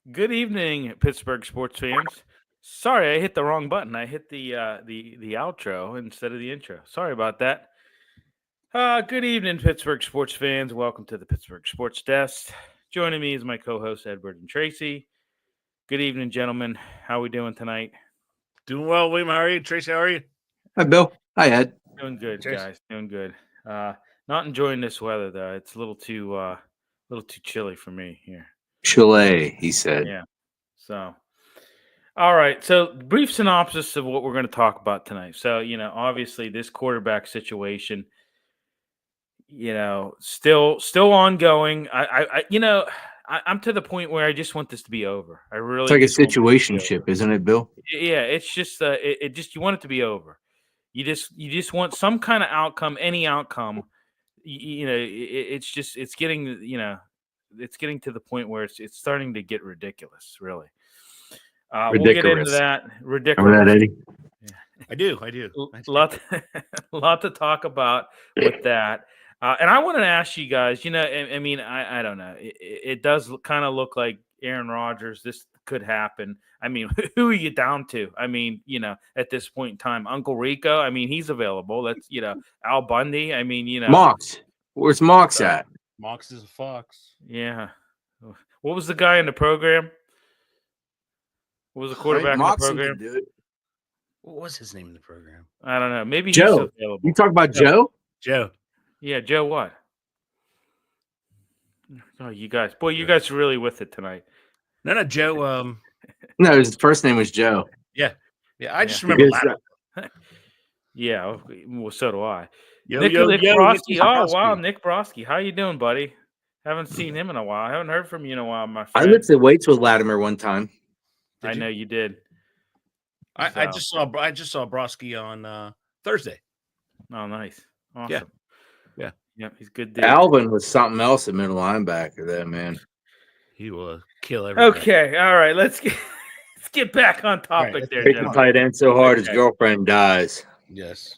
Good evening, Pittsburgh sports fans. Sorry, I hit the wrong button. I hit the outro instead of the intro. Sorry about that. Good evening, Pittsburgh sports fans. Welcome to the Pittsburgh Sports Desk. Joining me is my co-hosts Edward and Tracy. Good evening, gentlemen. How we doing tonight? Doing well, William. How are you? Tracy, how are you? Hi, Bill. Hi, Ed. Doing good, Tracy. guys. Doing good. Not enjoying this weather though. It's a little too chilly for me here. Chile, he said. Yeah. So, all right. So, brief synopsis of what we're going to talk about tonight. So, obviously, this quarterback situation, still ongoing. I'm to the point where I just want this to be over. I really It's like a just want this to be situationship, over. isn't it, Bill? Yeah, it's just it just you want it to be over. You just want some kind of outcome, any outcome. It's getting it's getting to the point where it's starting to get ridiculous, really. We'll get into Ridiculous. that. Remember Ridiculous. that, Eddie? I do. Lot, lot to talk about with that. And I wanted to ask you guys. I don't know. It does kind of look like Aaron Rodgers. This could happen. I mean, who are you down to? I mean, at this point in time, Uncle Rico. I mean, he's available. That's Al Bundy. I mean, Mox. Where's Mox at? Mox is a fox. Yeah. What was the guy in the program? What was the quarterback in the Moxon program? can do it. What was his name in the program? I don't know. Maybe Joe. he's available. You talk about Joe? Joe. Yeah, Joe what? Oh, you guys are really with it tonight. No, Joe. No, his first name was Joe. Yeah. I just remember that. Yeah, well, so do I. Nick Broski. Oh, Broski. wow, Nick Broski. How you doing, buddy? Haven't seen him in a while. I haven't heard from you in a while, my friend. I lifted weights with Latimer one time. I know you did. I just saw Broski on Thursday. Oh, nice. Awesome. Yeah, he's good dude. Alvin was something else at middle linebacker there, man. He will kill everybody. Okay, all right. Let's get back on topic there, Pick the gentlemen. tight end so hard his girlfriend dies. Yes.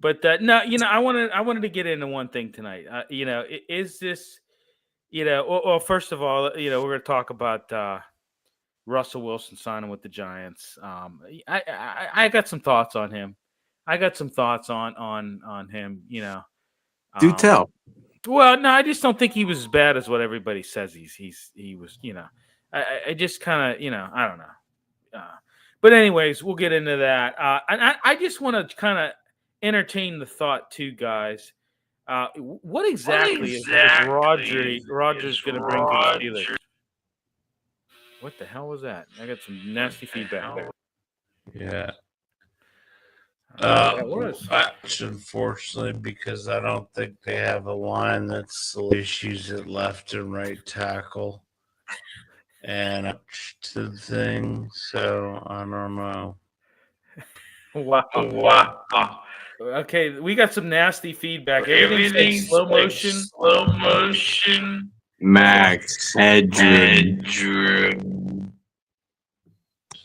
But no, I wanted to get into one thing tonight. Is this, well, first of all, we're going to talk about Russell Wilson signing with the Giants. I got some thoughts on him. I got some thoughts on him. Do tell. Well, no, I just don't think he was as bad as what everybody says he was. I just kind of I don't know. But anyways, we'll get into that. And I just want to kind of entertain the thought too, guys. What exactly is Rodgers going to bring to the Steelers? What the hell was that? I got some nasty feedback there. Yeah. That was. Unfortunately, because I don't think they have a line that's issues at left and right tackle and to the thing. So I don't know. Wow. Okay, we got some nasty feedback. Everything's slow motion. Max Hedren.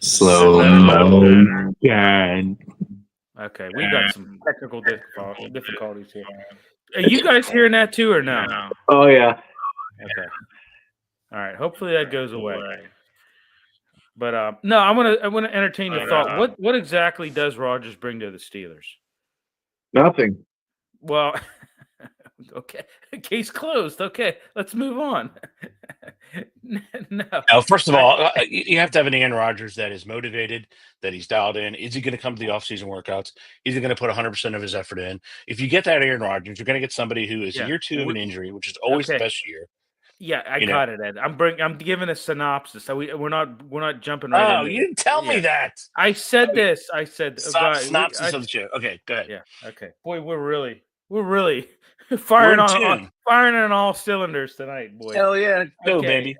Slow motion. Okay, we got some technical difficulties here. Are you guys hearing that too, or no? Oh, yeah. Okay. All right. Hopefully that goes away. But no, I want to entertain your thought. What exactly does Rodgers bring to the Steelers? Nothing. Well, okay. Case closed. Okay, let's move on. No. First of all, you have to have an Aaron Rodgers that is motivated, that he's dialed in. Is he going to come to the offseason workouts? Is he going to put 100% of his effort in? If you get that Aaron Rodgers, you're going to get somebody who is year two of an injury, which is always the best year. Yeah, I got it, Ed. I'm giving a synopsis. So we're not jumping right in. Oh, you didn't tell me that. I said this. I said synopsis of the show. Okay, go ahead. Yeah. Okay. Boy, we're really firing on all cylinders tonight, boy. Hell yeah, go baby.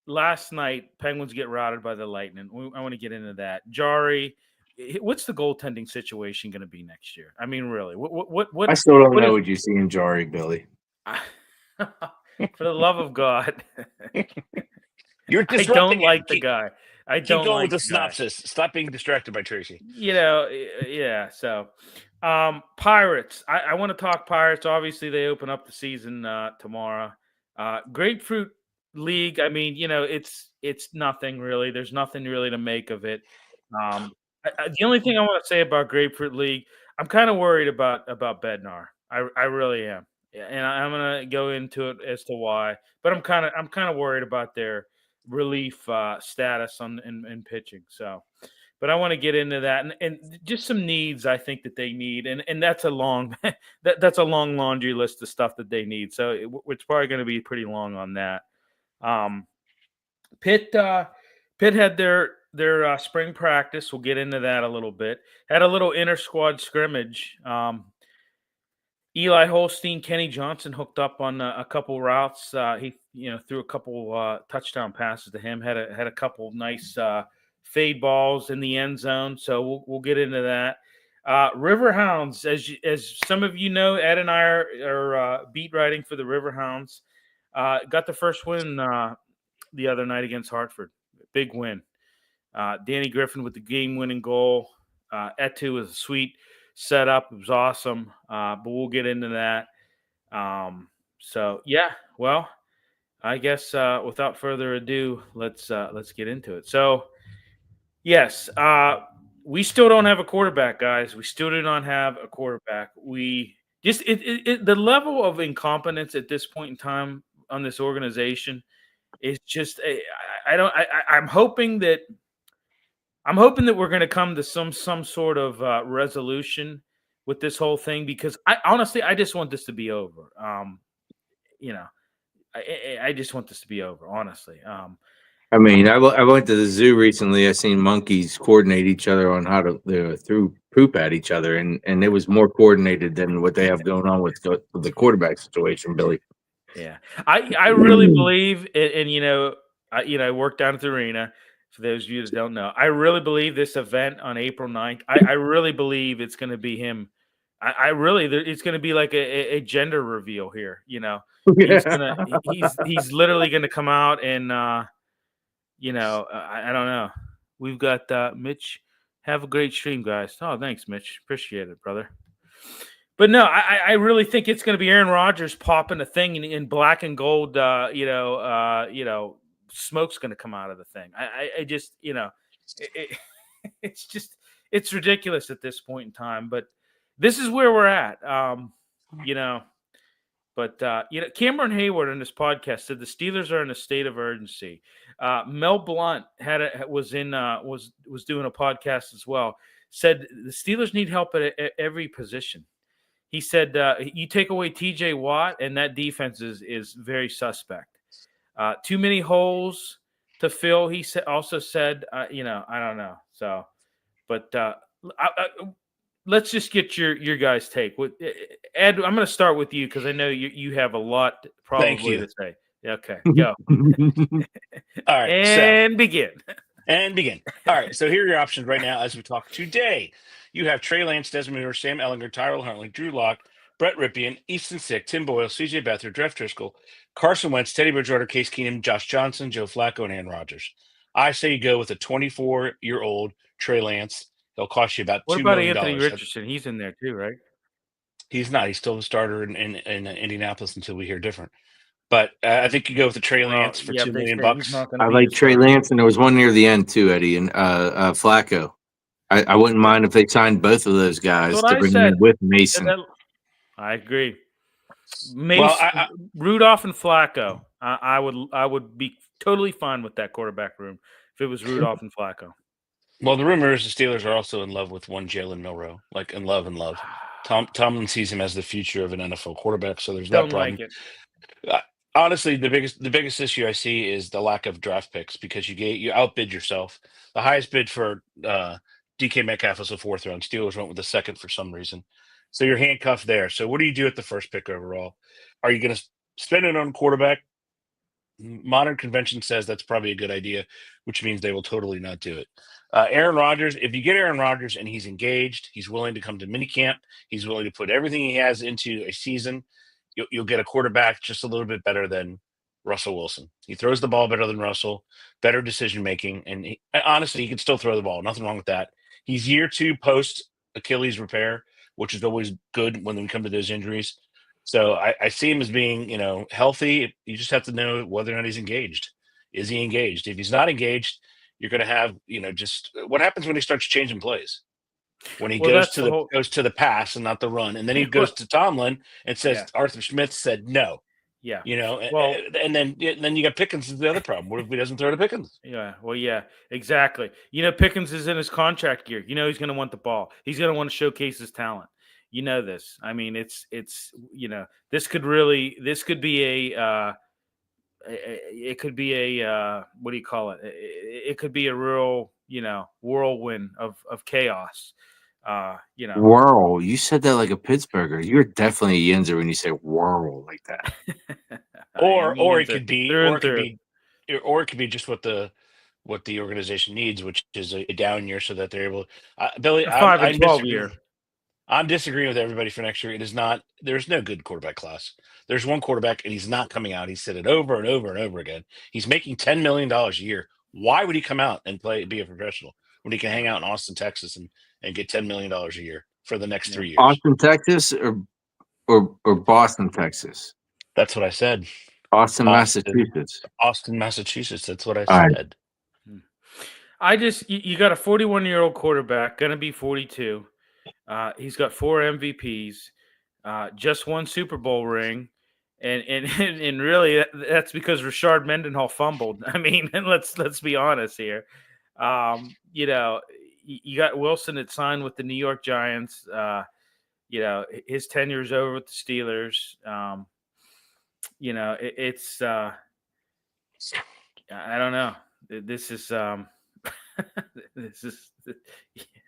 Last night, Penguins get routed by the Lightning. I want to get into that. Jari, what's the goaltending situation going to be next year? I mean, really, what? I still don't know what you see in Jari, Billy. For the love of God, you're I don't like the guy. I don't keep going like with the synopsis. Stop being distracted by Tracy. Yeah. So, Pirates. I want to talk Pirates. Obviously, they open up the season tomorrow. Grapefruit league. I mean, it's nothing really. There's nothing really to make of it. The only thing I want to say about Grapefruit League, I'm kind of worried about Bednar. I really am, and I'm gonna go into it as to why. But I'm kind of worried about their relief status in pitching. So, but I want to get into that and just some needs I think that they need, and that's a long that's a long laundry list of stuff that they need. So it's probably going to be pretty long on that. Pitt had their spring practice. We'll get into that a little bit. Had a little inter squad scrimmage. Eli Holstein, Kenny Johnson hooked up on a couple routes. He threw a couple touchdown passes to him. Had a couple nice fade balls in the end zone. So we'll get into that. Riverhounds, as some of you know, Ed and I are beat writing for the Riverhounds. Got the first win the other night against Hartford. Big win. Danny Griffin with the game-winning goal. Etu was a sweet setup. It was awesome. But we'll get into that. So yeah, well, I guess without further ado, let's get into it. So yes, we still don't have a quarterback, guys. We still do not have a quarterback. We just the level of incompetence at this point in time on this organization is just I'm hoping that we're going to come to some sort of resolution with this whole thing, because I just want this to be over. I just want this to be over, honestly. I mean, I went to the zoo recently. I seen monkeys coordinate each other on how to throw poop at each other, and it was more coordinated than what they have going on with the quarterback situation, Billy. Yeah, I really believe, and I work down at the arena. For those of you that don't know, I really believe this event on April 9th, I really believe it's going to be him. It's going to be like a gender reveal here. He's literally going to come out and, I don't know. We've got Mitch. Have a great stream, guys. Oh, thanks, Mitch. Appreciate it, brother. But no, I really think it's going to be Aaron Rodgers popping a thing in black and gold. Smoke's going to come out of the thing. I just, it's ridiculous at this point in time. But this is where we're at. But Cameron Hayward in this podcast said the Steelers are in a state of urgency. Mel Blount was doing a podcast as well. Said the Steelers need help at every position. He said you take away T.J. Watt, and that defense is very suspect. Too many holes to fill. He also said, I don't know. So, but let's just get your guys' take. Ed, I'm going to start with you because I know you have a lot probably to say. Okay, go. All right, and begin. And begin. All right, so here are your options right now as we talk today. You have Trey Lance, Desmond Ridder, Sam Ehlinger, Tyrell Huntley, Drew Lock, Brett Ripien, Easton Stick, Tim Boyle, C.J. Beathard, Jeff Driscoll, Carson Wentz, Teddy Bridgewater, Case Keenum, Josh Johnson, Joe Flacco, and Aaron Rodgers. I say you go with a 24-year-old Trey Lance. He'll cost you about $2 million. What about Anthony Richardson? He's in there too, right? He's not. He's still the starter in Indianapolis until we hear different. But I think you go with the Trey Lance for $2 million. I like Trey Lance, and there was one near the end too, Eddie, and Flacco. I wouldn't mind if they signed both of those guys to bring them in with Mason. I agree. Mason, Rudolph, and Flacco. I would be totally fine with that quarterback room if it was Rudolph and Flacco. Well, the rumor is the Steelers are also in love with one Jalen Milroe, like in love. Tomlin sees him as the future of an NFL quarterback, so there's that problem. Honestly, the biggest issue I see is the lack of draft picks because you outbid yourself. The highest bid for DK Metcalf was a 4th round. Steelers went with the 2nd for some reason. So you're handcuffed there. So what do you do at the first pick overall? Are you going to spend it on quarterback? Modern convention says that's probably a good idea, which means they will totally not do it. Aaron Rodgers, if you get Aaron Rodgers and he's engaged, he's willing to come to minicamp, he's willing to put everything he has into a season, you'll get a quarterback just a little bit better than Russell Wilson. He throws the ball better than Russell, better decision-making, and honestly, he can still throw the ball. Nothing wrong with that. He's year 2 post-Achilles repair, which is always good when we come to those injuries. So I see him as being, healthy. You just have to know whether or not he's engaged. Is he engaged? If he's not engaged, you're going to have, just what happens when he starts changing plays. When he Well, goes that's to the whole. goes to the pass and not the run, and then he Well, goes to Tomlin and says yeah, Arthur Smith said no. yeah. And, Well, and then you got Pickens is the other problem. What if he doesn't throw to Pickens? yeah. Well, yeah. Exactly. Pickens is in his contract year. He's going to want the ball. He's going to want to showcase his talent. This. I mean, it's this could be it could be a what do you call it? It could be a real whirlwind of chaos. Whirl. You said that like a Pittsburgher. You're definitely a Yinzer when you say whirl like that. Or it could be, through and through. or it could be just what the organization needs, which is a down year, so that they're able. Billy, A 5 and I'm 12 year. I'm disagreeing with everybody for next year. It is not. There's no good quarterback class. There's one quarterback, and he's not coming out. He said it over and over and over again. He's making $10 million a year. Why would he come out and be a professional when he can hang out in Austin, Texas, and get $10 million a year for the next 3 years? Austin, Texas, or Boston, Texas? That's what I said. Austin, Massachusetts. Austin, Massachusetts. That's what I All right. said. You got a 41-year-old quarterback, going to be 42. He's got 4 MVPs, just 1 Super Bowl ring, and really that's because Rashard Mendenhall fumbled. I mean, and let's be honest here. You got Wilson that signed with the New York Giants. His tenure is over with the Steelers. It's I don't know. This is this is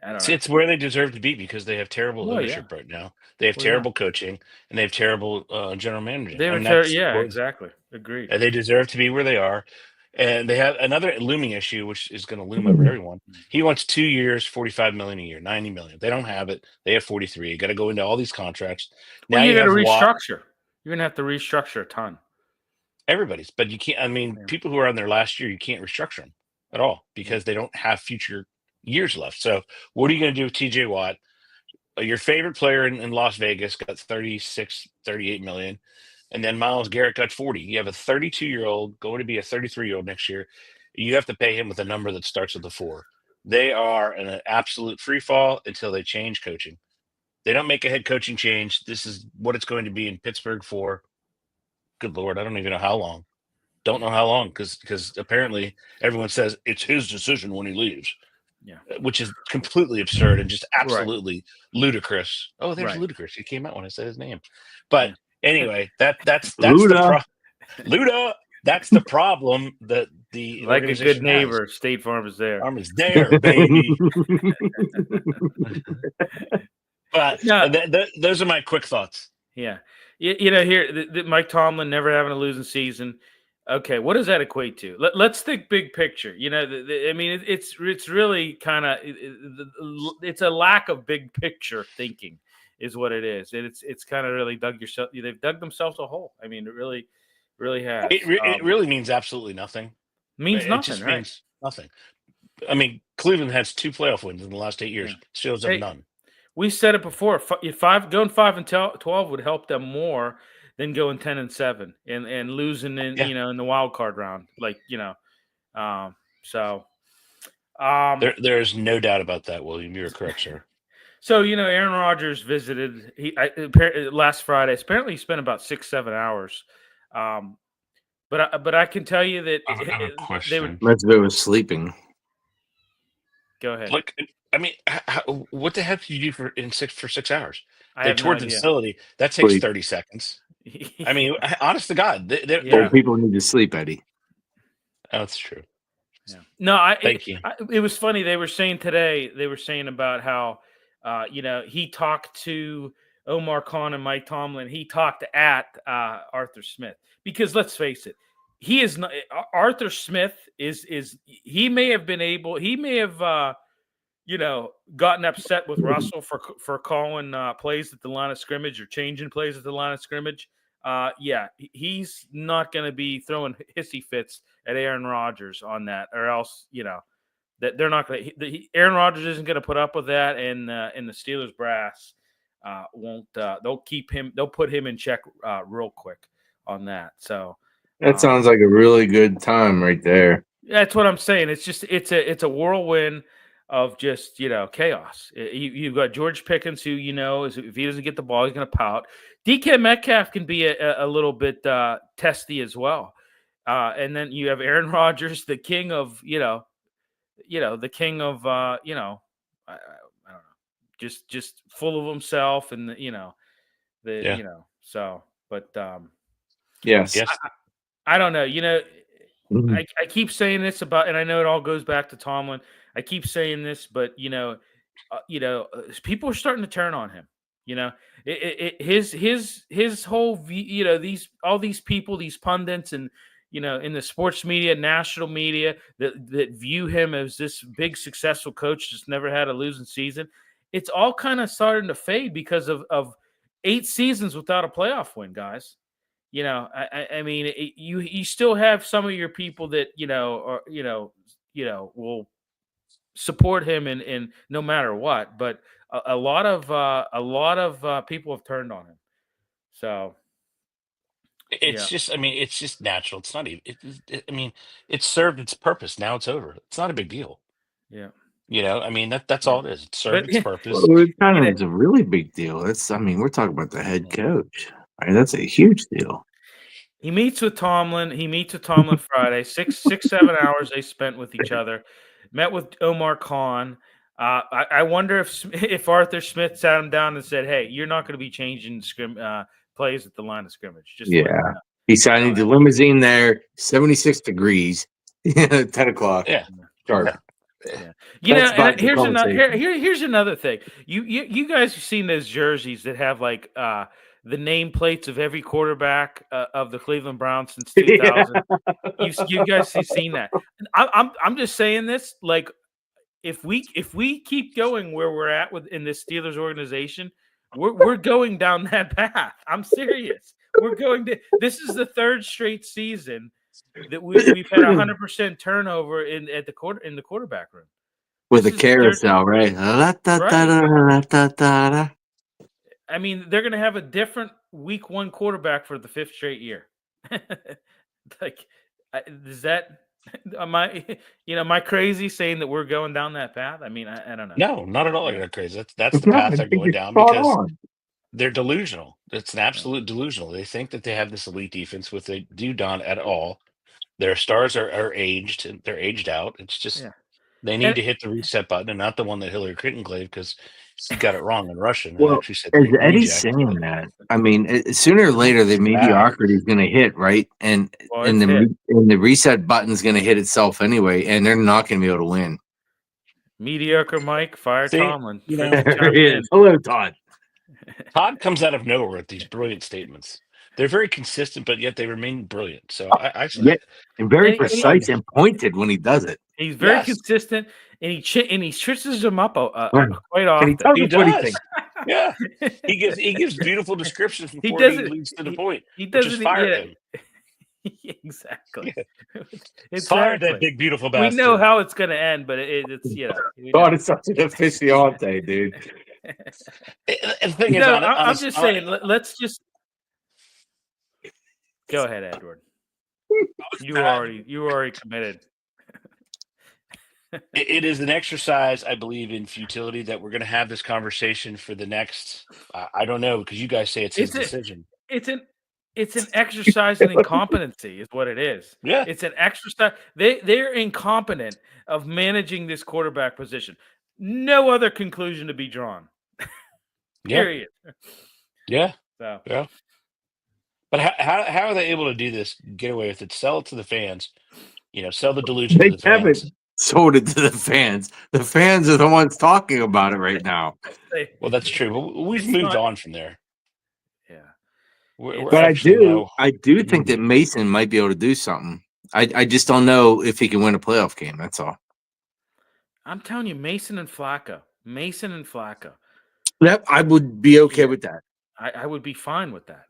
I don't See, know. it's where they deserve to be because they have terrible Well, ownership right now. They have terrible coaching and they have terrible general managing. They I were mean, that's exactly. Agreed. and they deserve to be where they are. And they have another looming issue, which is going to loom over everyone. He wants 2 years, $45 million a year, $90 million. They don't have it. They have 43. You got to go into all these contracts. Now Well, you got to have restructure. You're gonna have to restructure a ton. everybody's, but you can't. I mean, people who are on their last year, you can't restructure them at all because they don't have future years left. So, what are you going to do with TJ Watt? Your favorite player in Las Vegas got 36, 38 million. And then Myles Garrett got 40. You have a 32-year-old going to be a 33-year-old next year. You have to pay him with a number that starts with a 4. They are in an absolute free fall until they change coaching. They don't make a head coaching change. This is what it's going to be in Pittsburgh for, good Lord, I don't even know how long. Don't know how long because apparently everyone says it's his decision when he leaves. Yeah, which is completely absurd and just absolutely ludicrous. Oh, there's ludicrous. He came out when I said his name. But anyway, that's Luda. Luda. That's the problem that the like a good neighbor, has. State Farm is there. Farm is there, baby. But those are my quick thoughts. Yeah, here Mike Tomlin never having a losing season. Okay, what does that equate to? Let's think big picture. I mean, it's really kind of it's a lack of big picture thinking is what it is. And it's kind of really they've dug themselves a hole. I mean, it really has. It really means absolutely nothing. Means it nothing, just right? Means nothing. I mean, Cleveland has 2 playoff wins in the last 8 years. Steelers have none. We said it before. Going 5 and 12 would help them more than going 10 and 7 and losing in in the wild card round. There's no doubt about that, William. You're correct, sir. So Aaron Rodgers visited last Friday. Apparently, he spent about 6-7 hours. But I can tell you that they would. They were sleeping. Go ahead. Look, I mean, what the heck did you do for 6 hours? They toured the facility. That takes 30 seconds. I mean, honest to God, people need to sleep, Eddie. Oh, that's true. Yeah. No, Thank you. It was funny. They were saying today. They were saying about how, he talked to Omar Khan and Mike Tomlin. He talked at Arthur Smith because let's face it, he is not. Arthur Smith is he may have been able. He may have gotten upset with Russell for calling plays at the line of scrimmage or changing plays at the line of scrimmage. He's not going to be throwing hissy fits at Aaron Rodgers on that, or else that they're not going to. Aaron Rodgers isn't going to put up with that, and the Steelers brass won't they'll put him in check real quick on that. So That sounds like a really good time right there. that's what I'm saying. It's a whirlwind of just chaos. You've got George Pickens, who if he doesn't get the ball, he's going to pout. DK Metcalf can be a little bit testy as well, and then you have Aaron Rodgers, the king of the king of I don't know, just full of himself, and so. But Yes. I don't know. Mhm. I keep saying this about, and I know it all goes back to Tomlin. I keep saying this, but people are starting to turn on him. His whole all these people, these pundits, and in the sports media, national media, that view him as this big successful coach just never had a losing season. It's all kind of starting to fade because of 8 seasons without a playoff win, guys. I mean, you still have some of your people that will support him in no matter what, but a lot of people have turned on him. So It's just, I mean, it's just natural. It's not even. I mean, it served its purpose. Now it's over. It's not a big deal. yeah, I mean, that's yeah. all it is. It served But its purpose. Well, it kind you of know, is a really big deal. We're talking about the head coach. I mean, that's a huge deal. he meets with Tomlin. He meets with Tomlin Friday. 7 hours they spent with each other. Met with Omar Khan. I wonder if Arthur Smith sat him down and said, "Hey, you're not going to be changing plays at the line of scrimmage." Just to let you Yeah. know. He signed the limousine there, 76 degrees, 10 o'clock Yeah. sharp. Yeah. That's And about the here's another conversation. here's another thing. You guys have seen those jerseys that have like the nameplates of every quarterback of the Cleveland Browns since 2000. You guys have seen that. I'm just saying this, like, if we keep going where we're at in this Steelers organization, we're going down that path. I'm serious. This is the third straight season that we've had 100% turnover in the quarterback room. With This a is the third, carousel, right? right. La-ta-ta-da-la-ta-ta-da. I mean, they're going to have a different week 1 quarterback for the 5th straight year. Like, is that am I crazy saying that we're going down that path? I mean, I don't know. No, not at all. Yeah. You're not crazy. That's the No, path I they're think going you're down spot because on. they're delusional. It's an Yeah. absolute delusional. They think that they have this elite defense, which they do not at all. Their stars are aged and they're aged out. It's just Yeah. they need And to hit the reset button and not the one that Hillary Clinton claimed because she got it wrong in Russian and Well, actually said as Eddie's reject. saying that, I mean, sooner or later the It's bad. mediocrity is going to hit, right? And well, and it's hit. the reset button's going to hit itself anyway, and they're not going to be able to win. Mediocre Mike, fire See, Tomlin. you know, Fritzy There chime he in. is. Hello, Todd. Todd comes out of nowhere with these brilliant statements. They're very consistent, but yet they remain brilliant. So Yeah, and very And precise and pointed when he does it. he's very yes, consistent, and he switches them up Right. quite And he often. tells he us what he does. thinks. Yeah, he gives beautiful descriptions He before he doesn't. leads to the point, He which is doesn't. fire Yeah, him. exactly. Yeah. Fire that Exactly. big beautiful We know bastard. how it's going to end, but it's we God, know. it's such an aficionate, dude. And the thing is, I'm just saying. Let's just go ahead, Edward. You were already committed. it is an exercise, I believe, in futility that we're going to have this conversation for the next. I don't know because you guys say it's his decision. It's an exercise in incompetency, is what it is. Yeah, It's an exercise. They're incompetent of managing this quarterback position. No other conclusion to be drawn. yeah, Period. yeah, So yeah. But how are they able to do this? Get away with it? Sell it to the fans. Sell the delusion to They the haven't fans. sold it to the fans. The fans are the ones talking about it right now. Well, that's true. But we've It's moved not- on from there. yeah. We're But actually now. I do think that Mason might be able to do something. I just don't know if he can win a playoff game. That's all. I'm telling you, Mason and Flacco. Yep, I would be okay Yeah. with that. I would be fine with that.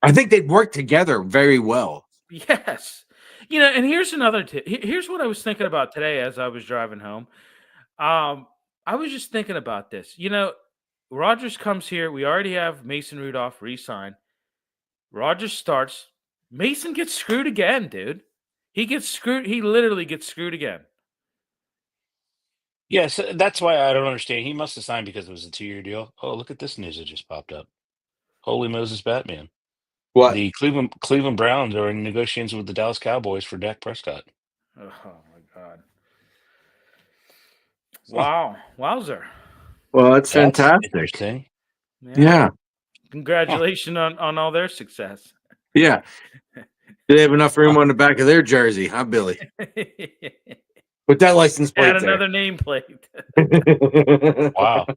I think they'd work together very well. Yes. And here's another tip. Here's what I was thinking about today as I was driving home. I was just thinking about this. Rodgers comes here. We already have Mason Rudolph re-signed. Rodgers starts. Mason gets screwed again, dude. He gets screwed. He literally gets screwed again. Yes, that's why I don't understand. He must have signed because it was a 2-year deal. Oh, look at this news that just popped up. Holy Moses, Batman! What? The Cleveland Browns are in negotiations with the Dallas Cowboys for Dak Prescott. Oh my God! Wow, wowzer! Well, that's That's fantastic. interesting. Yeah. Congratulations on all their success. Yeah. Do they have enough room on the back of their jersey, huh, Billy? Put that license plate Add another nameplate. there. Wow,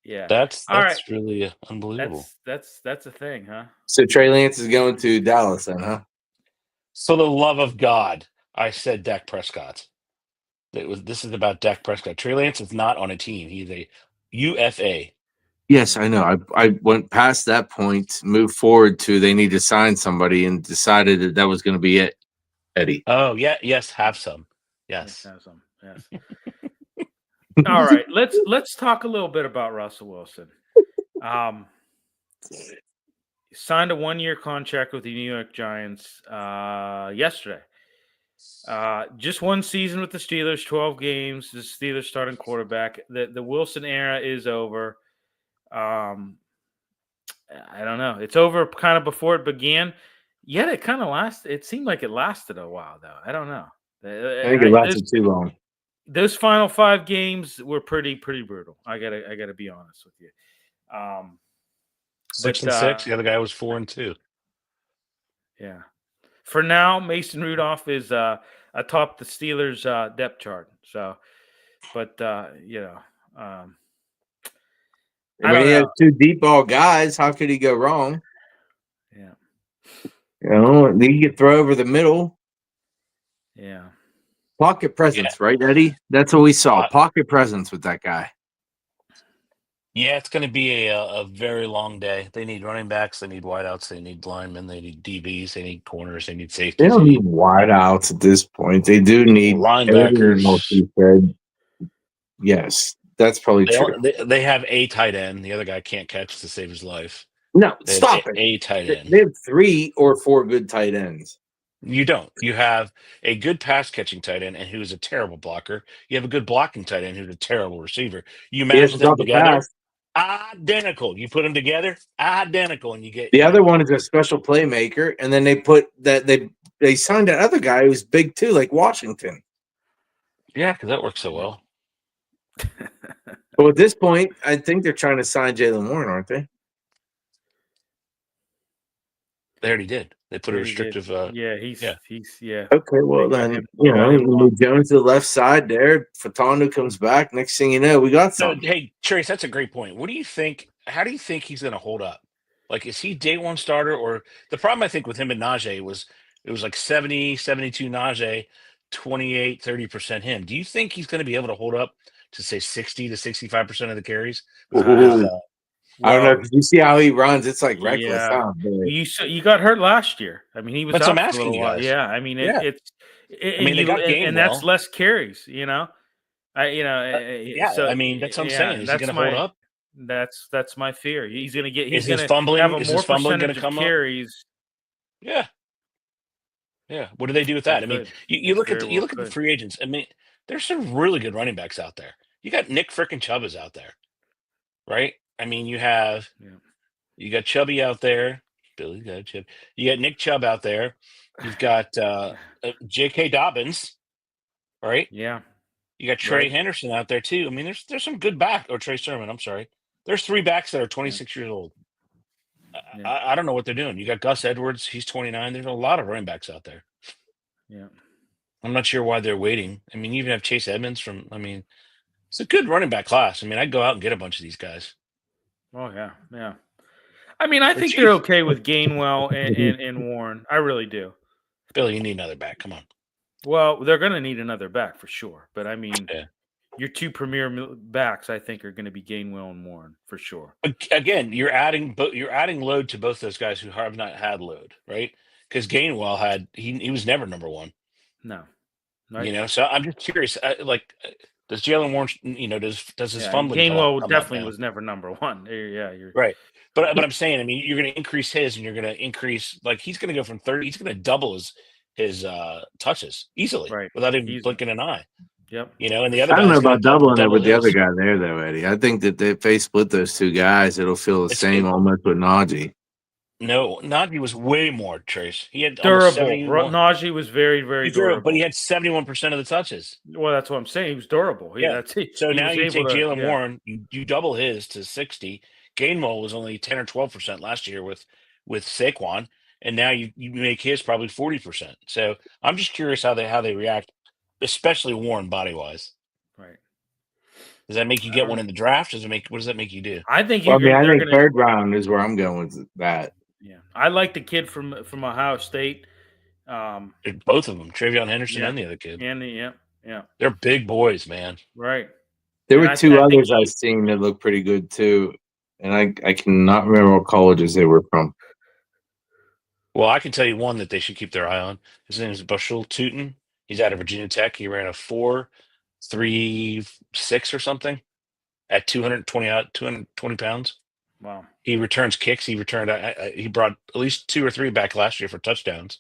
Yeah. that's All right. really unbelievable. That's a thing, huh? So Trey Lance is going to Dallas then, huh? For the love of God, I said Dak Prescott. This is about Dak Prescott. Trey Lance is not on a team. He's a UFA. Yes, I know. I went past that point, moved forward to they need to sign somebody, and decided that was going to be it, Eddie. Oh yeah, yes, have some. Yes. Have some. Yes. All right. Let's talk a little bit about Russell Wilson. Signed a 1-year contract with the New York Giants yesterday. Just one season with the Steelers, 12 games. The Steelers starting quarterback. The Wilson era is over. I don't know. It's over kind of before it began. Yet it kind of lasted. It seemed like it lasted a while, though. I don't know. I think it lasted too long. Those final 5 games were pretty brutal. I gotta be honest with you. 6-6. The other guy was 4-2. Yeah. For now, Mason Rudolph is atop the Steelers' depth chart. So, but when he has 2 deep ball guys, how could he go wrong? Yeah. He could throw over the middle. Yeah. Pocket presence, right, Eddie? That's what we saw. Pocket presence with that guy. Yeah, it's going to be a very long day. They need running backs. They need wideouts. They need linemen. They need DBs. They need corners. They need safeties. They don't need wideouts at this point. They do need linebackers. Yes, that's probably true. They have a tight end. The other guy can't catch to save his life. No, stop it. A tight end. They have 3 or 4 good tight ends. You don't. You have a good pass catching tight end and who's a terrible blocker. You have a good blocking tight end who's a terrible receiver. You match them together, identical. You put them together, identical, and you get the other one is a special playmaker, and then they signed that other guy who's big too, like Washington. Yeah, because that works so well. Well, at this point, I think they're trying to sign Jaylen Warren, aren't they? They already did. They put a restrictive. He's Okay, well then move Jones to the left side there. Fatondo comes back. Next thing you know, we got something. Hey, Trace, that's a great point. What do you think? How do you think he's going to hold up? Like, is he day one starter? Or the problem I think with him and Najee was it was like 70, 72 Najee, 28, 30% him. Do you think he's going to be able to hold up to say 60 to 65% of the carries? I don't know, because you see how he runs. It's like reckless. Huh? You got hurt last year. I mean, he was out for a little while. Yeah, I mean, they got and that's less carries. So I mean, that's what I'm saying. Is he going to hold up? That's my fear. He's going to get. He's going to have a more percentage of carries. Yeah. Yeah. What do they do with that? I mean, you look at the free agents. I mean, there's some really good running backs out there. You got Nick frickin' Chubb is out there, right? I mean, you got Chubby out there. Billy got Chubb. You got Nick Chubb out there. You've got J.K. Dobbins, right? Yeah. You got Trey Henderson out there too. I mean, there's some good back. Or Trey Sermon. I'm sorry. There's 3 backs that are 26 years old. I don't know what they're doing. You got Gus Edwards. He's 29. There's a lot of running backs out there. Yeah. I'm not sure why they're waiting. I mean, you even have Chase Edmonds it's a good running back class. I mean, I'd go out and get a bunch of these guys. Oh yeah, yeah. I mean, I think they're okay with Gainwell and Warren. I really do. Billy, you need another back. Come on. Well, they're going to need another back for sure. But I mean, your 2 premier backs, I think, are going to be Gainwell and Warren for sure. Again, you're adding load to both those guys who have not had load, right? Because Gainwell he was never number 1. No. Right. So I'm just curious. Does Jalen Warren, does his fumbling Gainwell come definitely up now? was never number one. Yeah, you're Right. But I'm saying, I mean, you're going to increase his, and you're going to increase, like, he's going to go from 30. He's going to double his touches easily right. without even Easily. blinking an eye. Yep. And the other I don't know guy's going about to doubling it double with the other his. guy there, though, Eddie. I think that if they split those two guys, it'll feel the same almost with Najee. No, Najee was way more, Trace. He had almost Durable. 71. Najee was very, very durable. But he had 71% of the touches. Well, that's what I'm saying. He was durable. So he now was you able take to, Jalen Warren, you double his to 60. Gainwell was only 10 or 12% last year with Saquon, and now you make his probably 40%. So I'm just curious how they react, especially Warren body wise. Right. Does that make you get one in the draft? What does that make you do? I think I think gonna, third round is where I'm going with that. Yeah, I like the kid from Ohio State. Both of them, Travion Henderson and the other kid. And yeah. They're big boys, man. Right. There were two others I've seen that look pretty good too, and I cannot remember what colleges they were from. Well, I can tell you one that they should keep their eye on. His name is Bushel Tootin. He's out of Virginia Tech. He ran a 4.36 or something at 220 pounds. Wow. He returns kicks. He brought at least 2 or 3 back last year for touchdowns,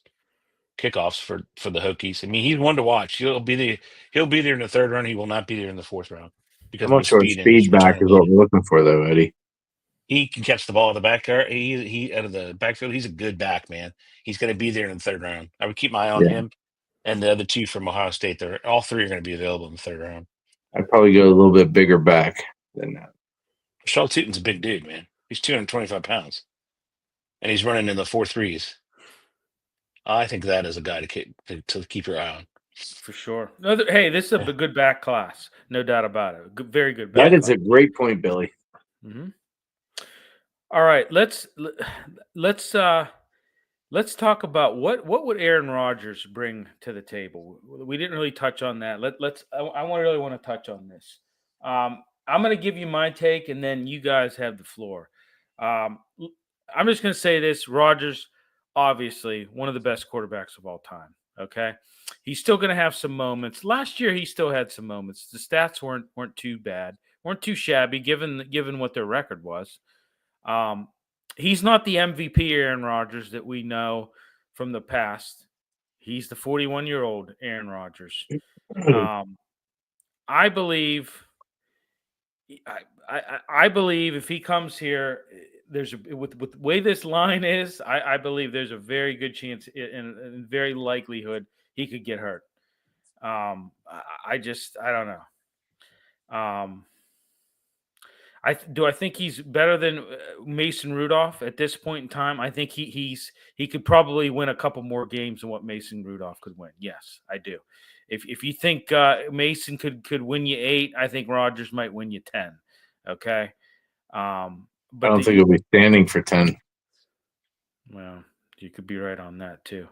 kickoffs for the Hokies. I mean, he's one to watch. He'll be there in the third round. He will not be there in the fourth round because I'm not sure speed back is what we're looking for, though, Eddie. He can catch the ball at the back. He out of the backfield. He's a good back, man. He's going to be there in the third round. I would keep my eye on him and the other two from Ohio State. All three are going to be available in the third round. I'd probably go a little bit bigger back than that. Bushel Tootin's a big dude, man. He's 225 pounds, and he's running in the 4.3s. I think that is a guy to keep your eye on. For sure. Hey, this is a good back class, no doubt about it. Very good back. That is a great point, Billy. Mm-hmm. All right, let's talk about what would Aaron Rodgers bring to the table. We didn't really touch on that. I really want to touch on this. I'm going to give you my take, and then you guys have the floor. I'm just going to say this: Rodgers, obviously, one of the best quarterbacks of all time. Okay, he's still going to have some moments. Last year, he still had some moments. The stats weren't too bad, weren't too shabby, given what their record was. He's not the MVP Aaron Rodgers that we know from the past. He's the 41-year-old Aaron Rodgers. I believe if he comes here, with the way this line is, I believe there's a very good chance and very likelihood he could get hurt. I don't know. I think he's better than Mason Rudolph at this point in time. I think he could probably win a couple more games than what Mason Rudolph could win. Yes, I do. If you think Mason could win you 8, I think Rodgers might win you 10. Okay. But I don't think he'll be standing for 10. Well, you could be right on that too.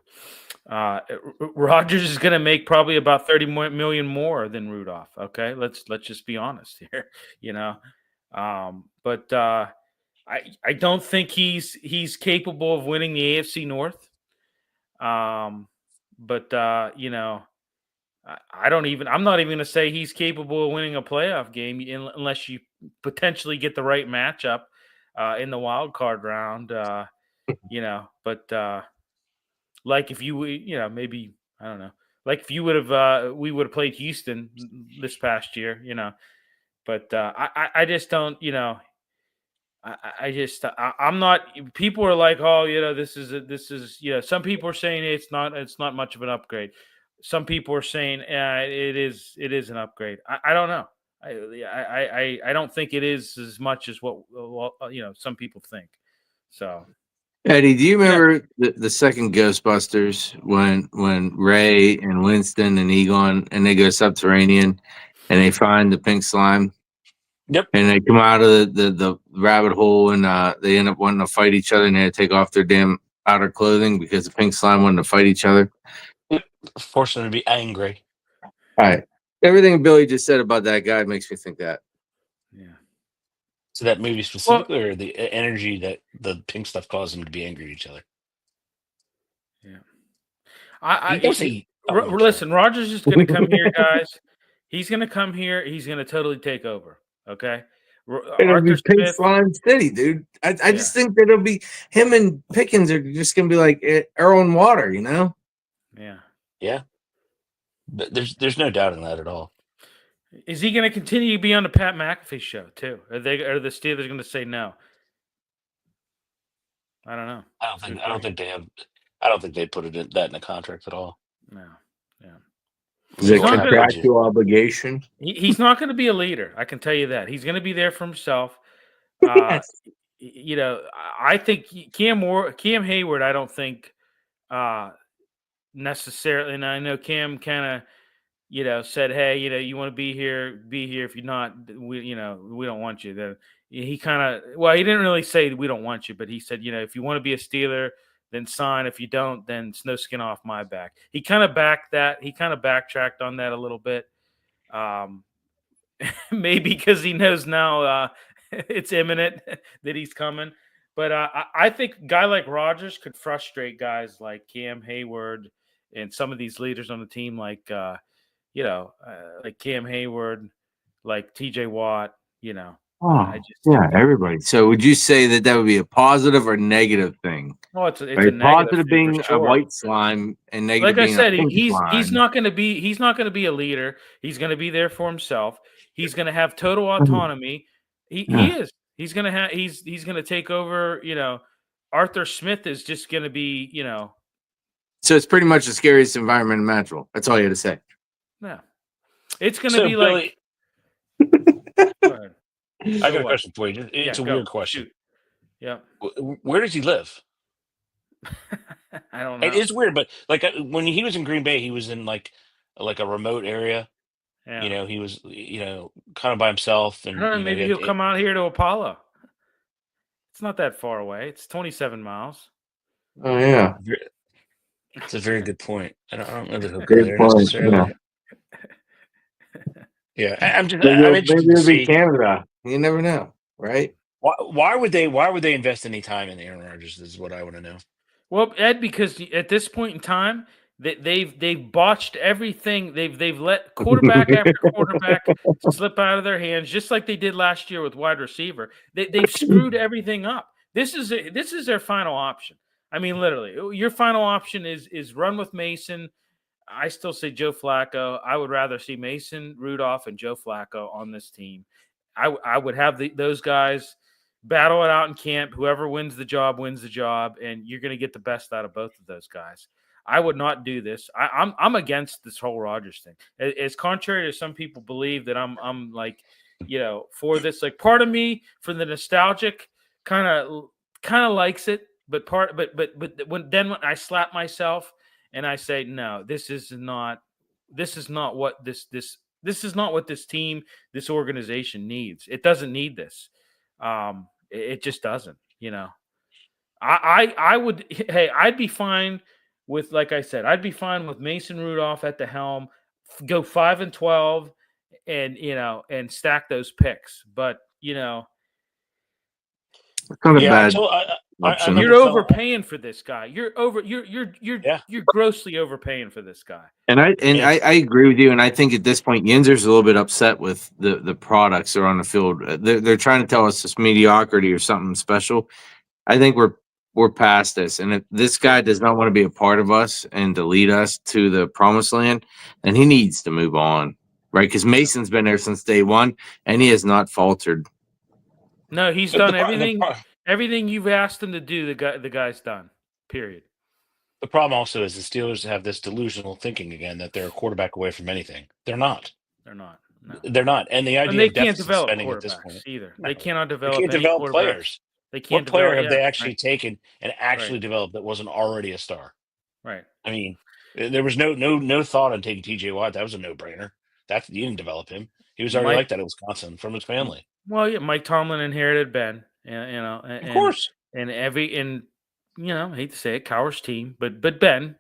Rodgers is going to make probably about 30 million more than Rudolph. Okay, let's just be honest here. But I don't think he's capable of winning the AFC North. But I'm not even going to say he's capable of winning a playoff game unless you potentially get the right matchup in the wild card round. But like if you maybe, I don't know, like if you would have we would have played Houston this past year, but I just don't, I'm not. People are like, oh, this is some people are saying it's not much of an upgrade. Some people are saying it is an upgrade. I don't know. I don't think it is as much as what some people think. So, Eddie, do you remember the second Ghostbusters when Ray and Winston and Egon and they go subterranean and they find the pink slime? Yep. And they come out of the rabbit hole and they end up wanting to fight each other and they had to take off their damn outer clothing because the pink slime wanted to fight each other. Yep. Forced them to be angry. All right. Everything Billy just said about that guy makes me think that. Yeah. So that movie specifically, or the energy that the pink stuff caused them to be angry at each other? Yeah. Listen, Rodgers is going to come here, guys. He's going to come here. He's going to totally take over. Okay. It'll be Arthur Pink Smith. Slime City, dude. I Yeah. just think that it'll be him and Pickens are just gonna be like Earl and Water, you know? Yeah. Yeah. There's no doubt in that at all. Is he going to continue to be on the Pat McAfee show too? Are the Steelers going to say no? I don't know. I don't think they have. I don't think they put that in the contract at all. No. Yeah. Is it He's not gonna- contractual obligation? He's not going to be a leader. I can tell you that. He's going to be there for himself. Yes. You know, I think Cam Hayward, I don't think necessarily, and I know Cam kind of, said, hey, you want to be here. If you're not, we don't want you. Then he kind of, he didn't really say we don't want you, but he said, if you want to be a Steeler, then sign. If you don't, then it's no skin off my back. He kind of backtracked on that a little bit. Maybe because he knows now it's imminent that he's coming. But I think a guy like Rodgers could frustrate guys like Cam Hayward and some of these leaders on the team, like like Cam Hayward, like T.J. Watt. Everybody. So would you say that would be a positive or negative thing? Oh, it's a Right? negative Positive thing being for sure. a white slime and negative Like I being said, a pink he's slime. not going to be a leader. He's going to be there for himself. He's going to have total autonomy. He is. He's going to take over. Arthur Smith is just going to be. So it's pretty much the scariest environment imaginable. That's all you had to say. Yeah, it's going to be Billy, like. Go ahead. I got a question for you. It's a weird question. Shoot. Yeah. Where does he live? I don't know. It is weird, but like when he was in Green Bay, he was in like a remote area. Yeah. He was kind of by himself, and I don't know, maybe he'll come out here to Apollo. It's not that far away. It's 27 miles. Oh yeah, it's a very good point. I don't know that he'll go good there point. necessarily. Yeah, I'm Maybe interested to it'll see be Canada. You never know, right? why would they invest any time in Aaron Rodgers? Is what I want to know. Well, Ed, because at this point in time, they've botched everything. They've let quarterback after quarterback slip out of their hands, just like they did last year with wide receiver. They've screwed everything up. This is their final option. I mean, literally, your final option is run with Mason. I still say Joe Flacco. I would rather see Mason Rudolph and Joe Flacco on this team. I would have those guys battle it out in camp. Whoever wins the job, and you're going to get the best out of both of those guys. I would not do this. I'm against this whole Rodgers thing. As contrary to some people believe that I'm like, for this. Like part of me, for the nostalgic, kind of likes it, but when I slap myself and I say no, this is not what this is not what this team, this organization needs. It doesn't need this. It just doesn't. I would. Hey, I'd be fine with, like I said, I'd be fine with Mason Rudolph at the helm, go 5-12, and stack those picks. But It's not a bad. You're overpaying for this guy. You're grossly overpaying for this guy. And I agree with you. And I think at this point, Yinzer's a little bit upset with the products that are on the field. They're trying to tell us it's mediocrity or something special. I think we're past this. And if this guy does not want to be a part of us and to lead us to the promised land, then he needs to move on, right? Because Mason's been there since day one, and he has not faltered. No, he's done everything. Everything you've asked him to do, the guy's done. Period. The problem also is the Steelers have this delusional thinking again that they're a quarterback away from anything. They're not. They're not. No. They're not. And the idea they of can't deficit develop spending at this quarterbacks point either. No. They cannot develop. They can't develop players. They can't. What player have develop, they actually right. taken and actually developed that wasn't already a star? Right. I mean, there was no thought on taking T.J. Watt. That was a no-brainer. You didn't develop him. He was already like that at Wisconsin from his family. Well, yeah, Mike Tomlin inherited Ben. Of course. And I hate to say it, Cowher's team, but Ben,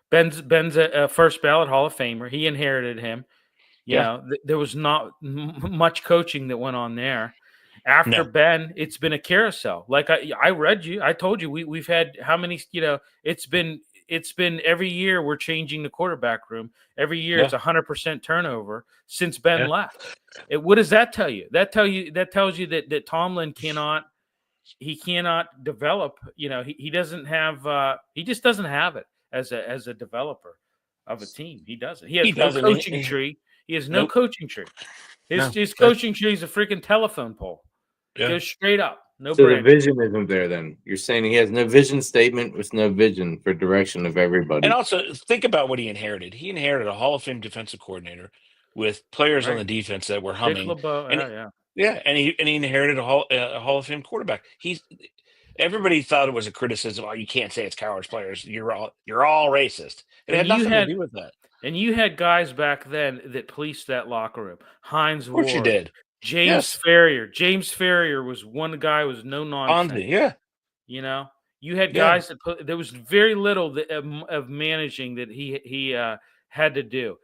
Ben's a first ballot Hall of Famer. He inherited him. There was not much coaching that went on there. After Ben, it's been a carousel. Like I read you, I told you we've had how many? It's been it's been every year we're changing the quarterback room. Every year it's 100% turnover since Ben left. What does that tell you? That tells you that Tomlin cannot develop. He doesn't have. He just doesn't have it as a developer of a team. He doesn't. He has no coaching tree. He has no coaching tree. His coaching tree is a freaking telephone pole. It goes straight up. No so branch. the vision isn't there then. You're saying he has no vision statement with no vision for direction of everybody. And also think about what he inherited. He inherited a Hall of Fame defensive coordinator with players on the defense that were humming. Dick LeBeau, and he inherited a Hall of Fame quarterback. Everybody thought it was a criticism. Oh, you can't say it's cowards players. You're all racist. It had nothing to do with that. And you had guys back then that policed that locker room. Hines Ward. Of course you did. James Ferrier. James Ferrier was one guy who was no nonsense. You had guys that there was very little of managing that he had to do.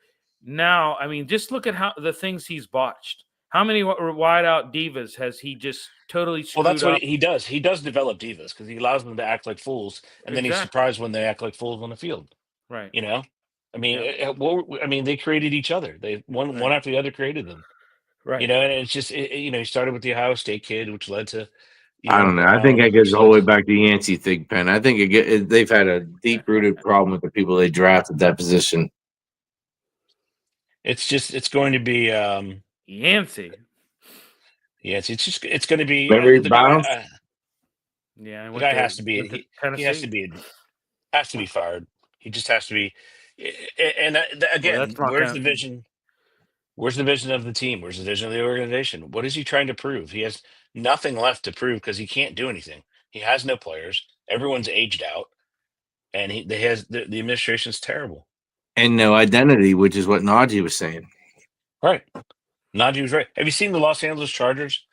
Now, I mean, just look at how the things he's botched. How many wide-out divas has he just totally screwed up? Well, that's what he does. He does develop divas because he allows them to act like fools, and then he's surprised when they act like fools on the field. Right. I mean, they created each other. They one after the other created them. Right. And it's just he started with the Ohio State kid, which led to. I don't know. I think that goes all the way back to the Yancey thing, Penn. I think they've had a deep-rooted problem with the people they drafted that position. It's going to be Yancey. Yes, it's going to be. The guy has to be. He has to be fired. He just has to be. And again, where's the vision? Where's the vision of the team? Where's the vision of the organization? What is he trying to prove? He has nothing left to prove because he can't do anything. He has no players. Everyone's aged out, and the administration's terrible. And no identity, which is what Najee was saying. Right. Najee was right. Have you seen the Los Angeles Chargers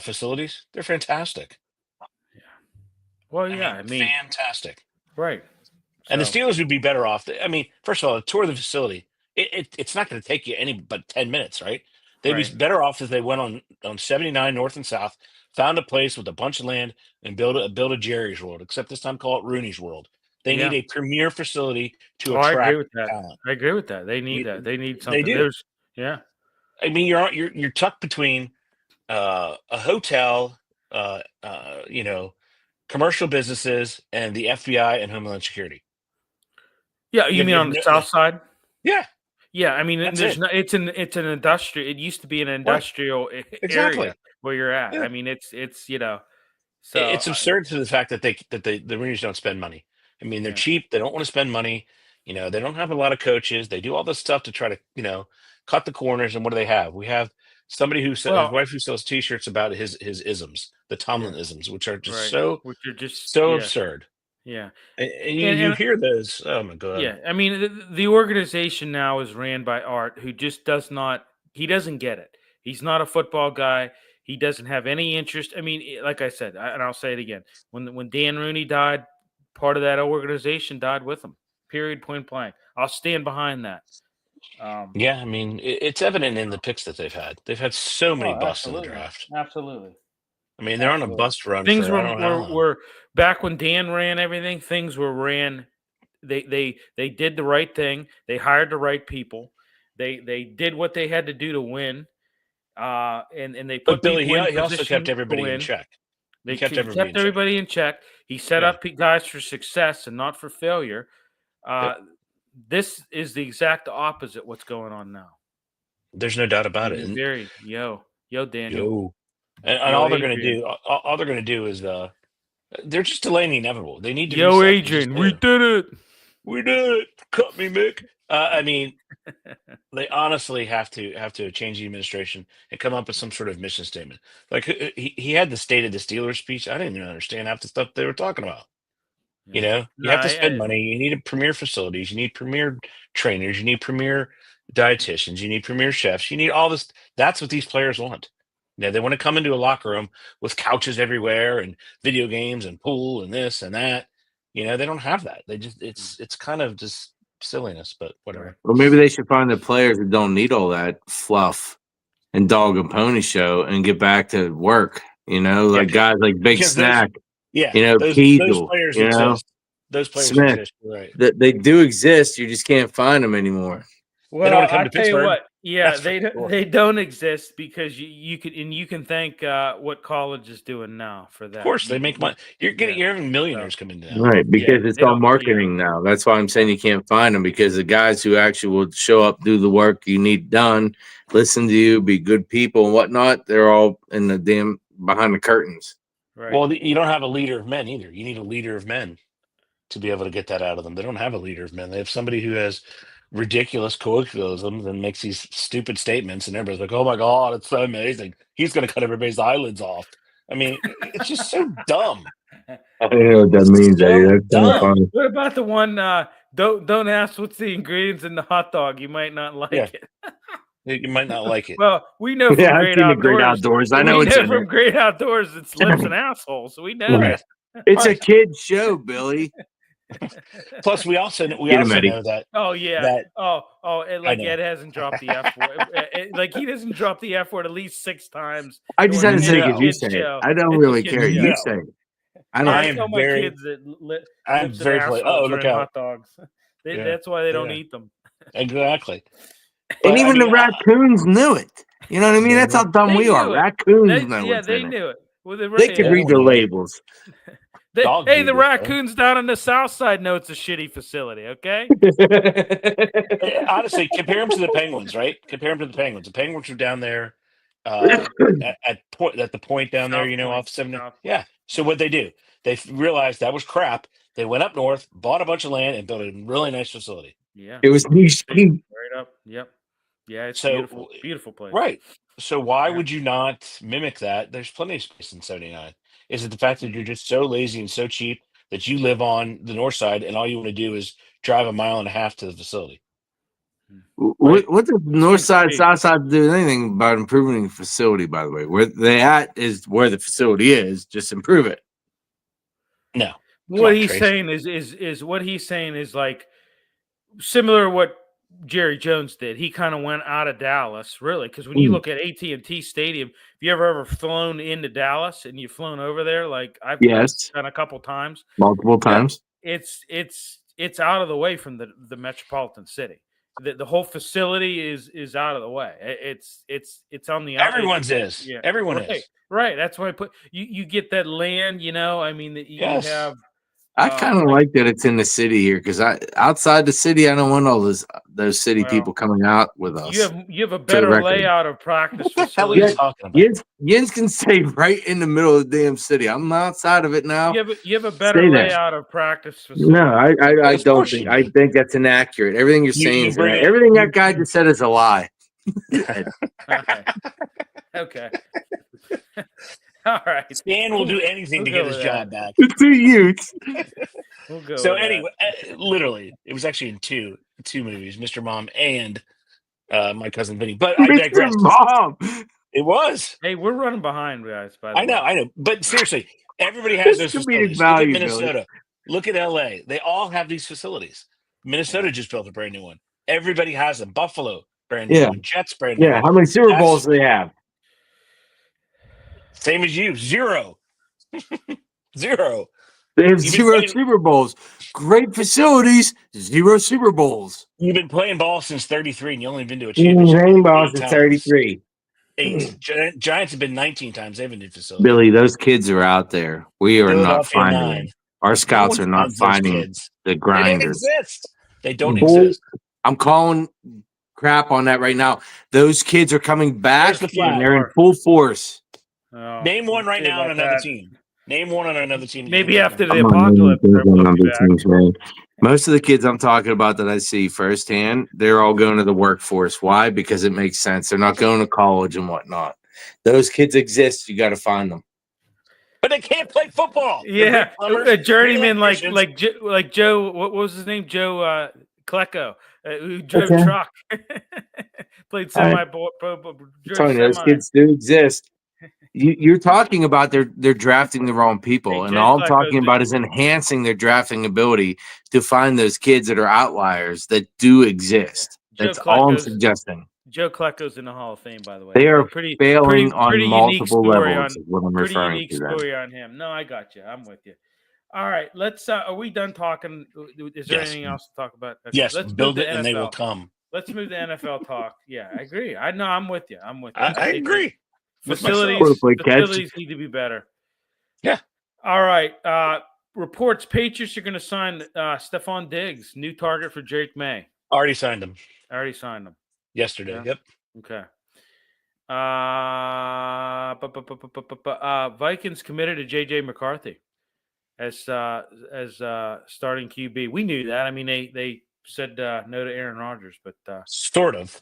facilities? They're fantastic. Yeah. Well, I mean fantastic. Right. And the Steelers would be better off. I mean, first of all, a tour of the facility, it's not going to take you any but 10 minutes, right? They'd be better off if they went on 79 North and South, found a place with a bunch of land, and build a Jerry's World, except this time call it Rooney's World. They need a premier facility to attract I agree with that. talent. I agree with that. They need that. They need something. They do. I mean, you're tucked between a hotel, commercial businesses, and the FBI and Homeland Security. Yeah, you mean on the south side? Yeah. Yeah, I mean, it's an industrial. It used to be an industrial area where you're at. Yeah. I mean, it's So it's absurd to the fact that the Rangers don't spend money. I mean, they're cheap. They don't want to spend money. They don't have a lot of coaches. They do all this stuff to try to cut the corners. And what do they have? We have somebody his wife who sells T-shirts about his isms, the Tomlin isms, which are just so absurd. Yeah, and you hear those. Oh my god. Yeah, I mean, the organization now is ran by Art, who just he doesn't get it. He's not a football guy. He doesn't have any interest. I mean, like I said, and I'll say it again: when Dan Rooney died, part of that organization died with him. Period. Point blank. I'll stand behind that. Yeah, I mean, it's evident in the picks that they've had. They've had so many busts in the draft. Absolutely. I mean, they're on a bust run. Things were back when Dan ran everything. Things were ran. They did the right thing. They hired the right people. They did what they had to do to win. And they put. But Billy, he also kept everybody in check. They kept everybody in check. He set up guys for success and not for failure. This is the exact opposite what's going on now. There's no doubt about it. Very yo Daniel. And all they're going to do is they're just delaying the inevitable. They need to. Yo, Adrian, we did it. We did it. Cut me, Mick. I mean, they honestly have to change the administration and come up with some sort of mission statement. Like he had the State of the Steelers speech. I didn't even understand half the stuff they were talking about. You have to spend money. You need premier facilities. You need premier trainers. You need premier dietitians. You need premier chefs. You need all this. That's what these players want. They want to come into a locker room with couches everywhere and video games and pool and this and that. They don't have that. They just it's kind of just silliness, but whatever. Well, maybe they should find the players that don't need all that fluff and dog and pony show and get back to work. Guys like Big Snack. Those Keezel, players exist. Those players Smith, exist. You're right. that they do exist. You just can't find them anymore. Well, wanna come I to tell you Pittsburgh. what, yeah, That's for sure. they don't exist because you can thank what college is doing now for that. Of course, they make money. You're having millionaires come in now. Right, because it's they all don't- marketing now. That's why I'm saying you can't find them, because the guys who actually will show up, do the work you need done, listen to you, be good people and whatnot, they're all in the damn behind the curtains. Right. Well, you don't have a leader of men either. You need a leader of men to be able to get that out of them. They don't have a leader of men. They have somebody who has ridiculous colloquialisms and makes these stupid statements, and everybody's like, "Oh my god, it's so amazing! He's going to cut everybody's eyelids off." I mean, it's just so dumb. I don't know what that It's means. so Eddie. That's kind of dumb. funny. What about the one? Don't ask what's the ingredients in the hot dog. You might not like Yeah. it. You might not like it. Well, we know from Yeah, I've Great seen the Outdoors. Great Outdoors. I know we it's know in from it. Great Outdoors. It's lips and assholes. So we know Right. that. It's a kid's show, Billy. Plus, we also know Eddie. that. Oh yeah. That- and like know. Ed hasn't dropped the F word. Like he doesn't drop the F word at least 6 times. I just had to say No. because you Kids say it. show. I don't It's a really kid's care. You show. say it. I I don't. I am tell my very- kids that I'm lips and very assholes oh, are look in out. hot dogs. Yeah. That's why they don't Yeah. eat them. Exactly. And But, even the raccoons knew it. You know what I mean? They That's how dumb They we are. knew it. Raccoons know Yeah, what's they in it. knew it. Well, They can Yeah, read the well, labels. Dogs hey, do the this, though. raccoons down on the south side know it's a shitty facility. Okay. Honestly, compare them to the Penguins, right? Compare them to the Penguins. The Penguins were down there at the point down there, South Point, off 70. South Point. Yeah. So what they do? They realized that was crap. They went up north, bought a bunch of land, and built a really nice facility. Yeah. It was niche. Right up. Yep. Yeah, it's So, beautiful. Beautiful place. Right. So why Yeah. would you not mimic that? There's plenty of space in 79. Is it the fact that you're just so lazy and so cheap that you live on the north side and all you want to do is drive 1.5 miles to the facility? What does north side, Hey. south side do anything about improving the facility, by the way? Where they at is where the facility is. Just improve it. No. What on, he's Trace. saying is what he's saying is like similar to what Jerry Jones did. He kind of went out of Dallas, really, because when you look at AT&T Stadium, if you ever flown into Dallas and you've flown over there, like I've done a couple times, multiple times. it's out of the way from the metropolitan city. The whole facility is out of the way. It's on the Everyone's is. Yeah, Everyone right, is. right. That's why I put you get that land. I mean that you Yes. have. I kind of like that it's in the city here, because outside the city, I don't want all those city people coming out with us. You have a better layout of practice What the hell are you facilities. talking about? Jens can stay right in the middle of the damn city. I'm outside of it now. You have a better Stay there. layout of practice facilities. No, I Of don't course think. you I do. think that's inaccurate. Everything you're You saying is bring it- everything that guy just said is a lie. Okay. All right. Stan will do anything to We'll get go his with job that. back. The 2 youths. We'll go. So with that. anyway, literally, it was actually in two movies, Mr. Mom and My Cousin Vinny. But I digress. Mom. It was. Hey, we're running behind, guys. By the way. I know. But seriously, everybody has those It's comedic facilities. value, Look at Billy. Minnesota. Look at LA. They all have these facilities. Minnesota just built a brand new one. Everybody has them. Buffalo, brand new one. Jets, brand new Yeah. one. How many Super Bowls do they have? Same as you. 0. 0. They have You've been 0 playing- Super Bowls. Great facilities, 0 Super Bowls. You've been playing ball since 33, and you only been to a championship. Rainbows 8 is times. 33. 8. Giants have been 19 times. They have a new facility. Billy, those kids are out there. We are not Philadelphia, finding 9. them. Our scouts No are one not finds those finding kids. the They don't grinders. exist. They don't Bull- exist. I'm calling crap on that right now. Those kids are coming back Where's the flag? and they're in full force. Oh, Name one right see now on about another that. team. Name one on another team. Maybe after the I'm on apocalypse, those they'll number be back. teams, man. Most of the kids I'm talking about that I see firsthand, they're all going to the workforce. Why? Because it makes sense. They're not going to college and whatnot. Those kids exist. You got to find them. But they can't play football. They're Yeah, great plumbers, a journeyman great like Joe. What was his name? Joe Klecko, who drove Okay. truck, played semi pro. I'm telling you, those kids do exist. You're talking about they're drafting the wrong people, Hey, and Jay all I'm Flacco's talking the- about is enhancing their drafting ability to find those kids that are outliers that do exist. Joe That's all I'm Klecko's- suggesting. Joe Klecko's in the Hall of Fame, by the way. They are pretty failing on pretty unique multiple story levels. Is what I'm Pretty referring unique to. Them. story on him. No, I got you. I'm with you. All right, let's. Are we done talking? Is there Yes. anything else to talk about? Okay, Yes, let's move build to it and they will NFL. come. Let's move to NFL talk. Yeah, I agree. I know. I'm with you. I think agree with myself. facilities need to be better. Yeah. All right. Reports: Patriots are going to sign Stephon Diggs, new target for Drake May. Already signed him I already signed him yesterday. Yeah. Yep. Okay. Vikings committed to JJ McCarthy as starting QB. We knew that. I mean, they said no to Aaron Rodgers, but Sort of.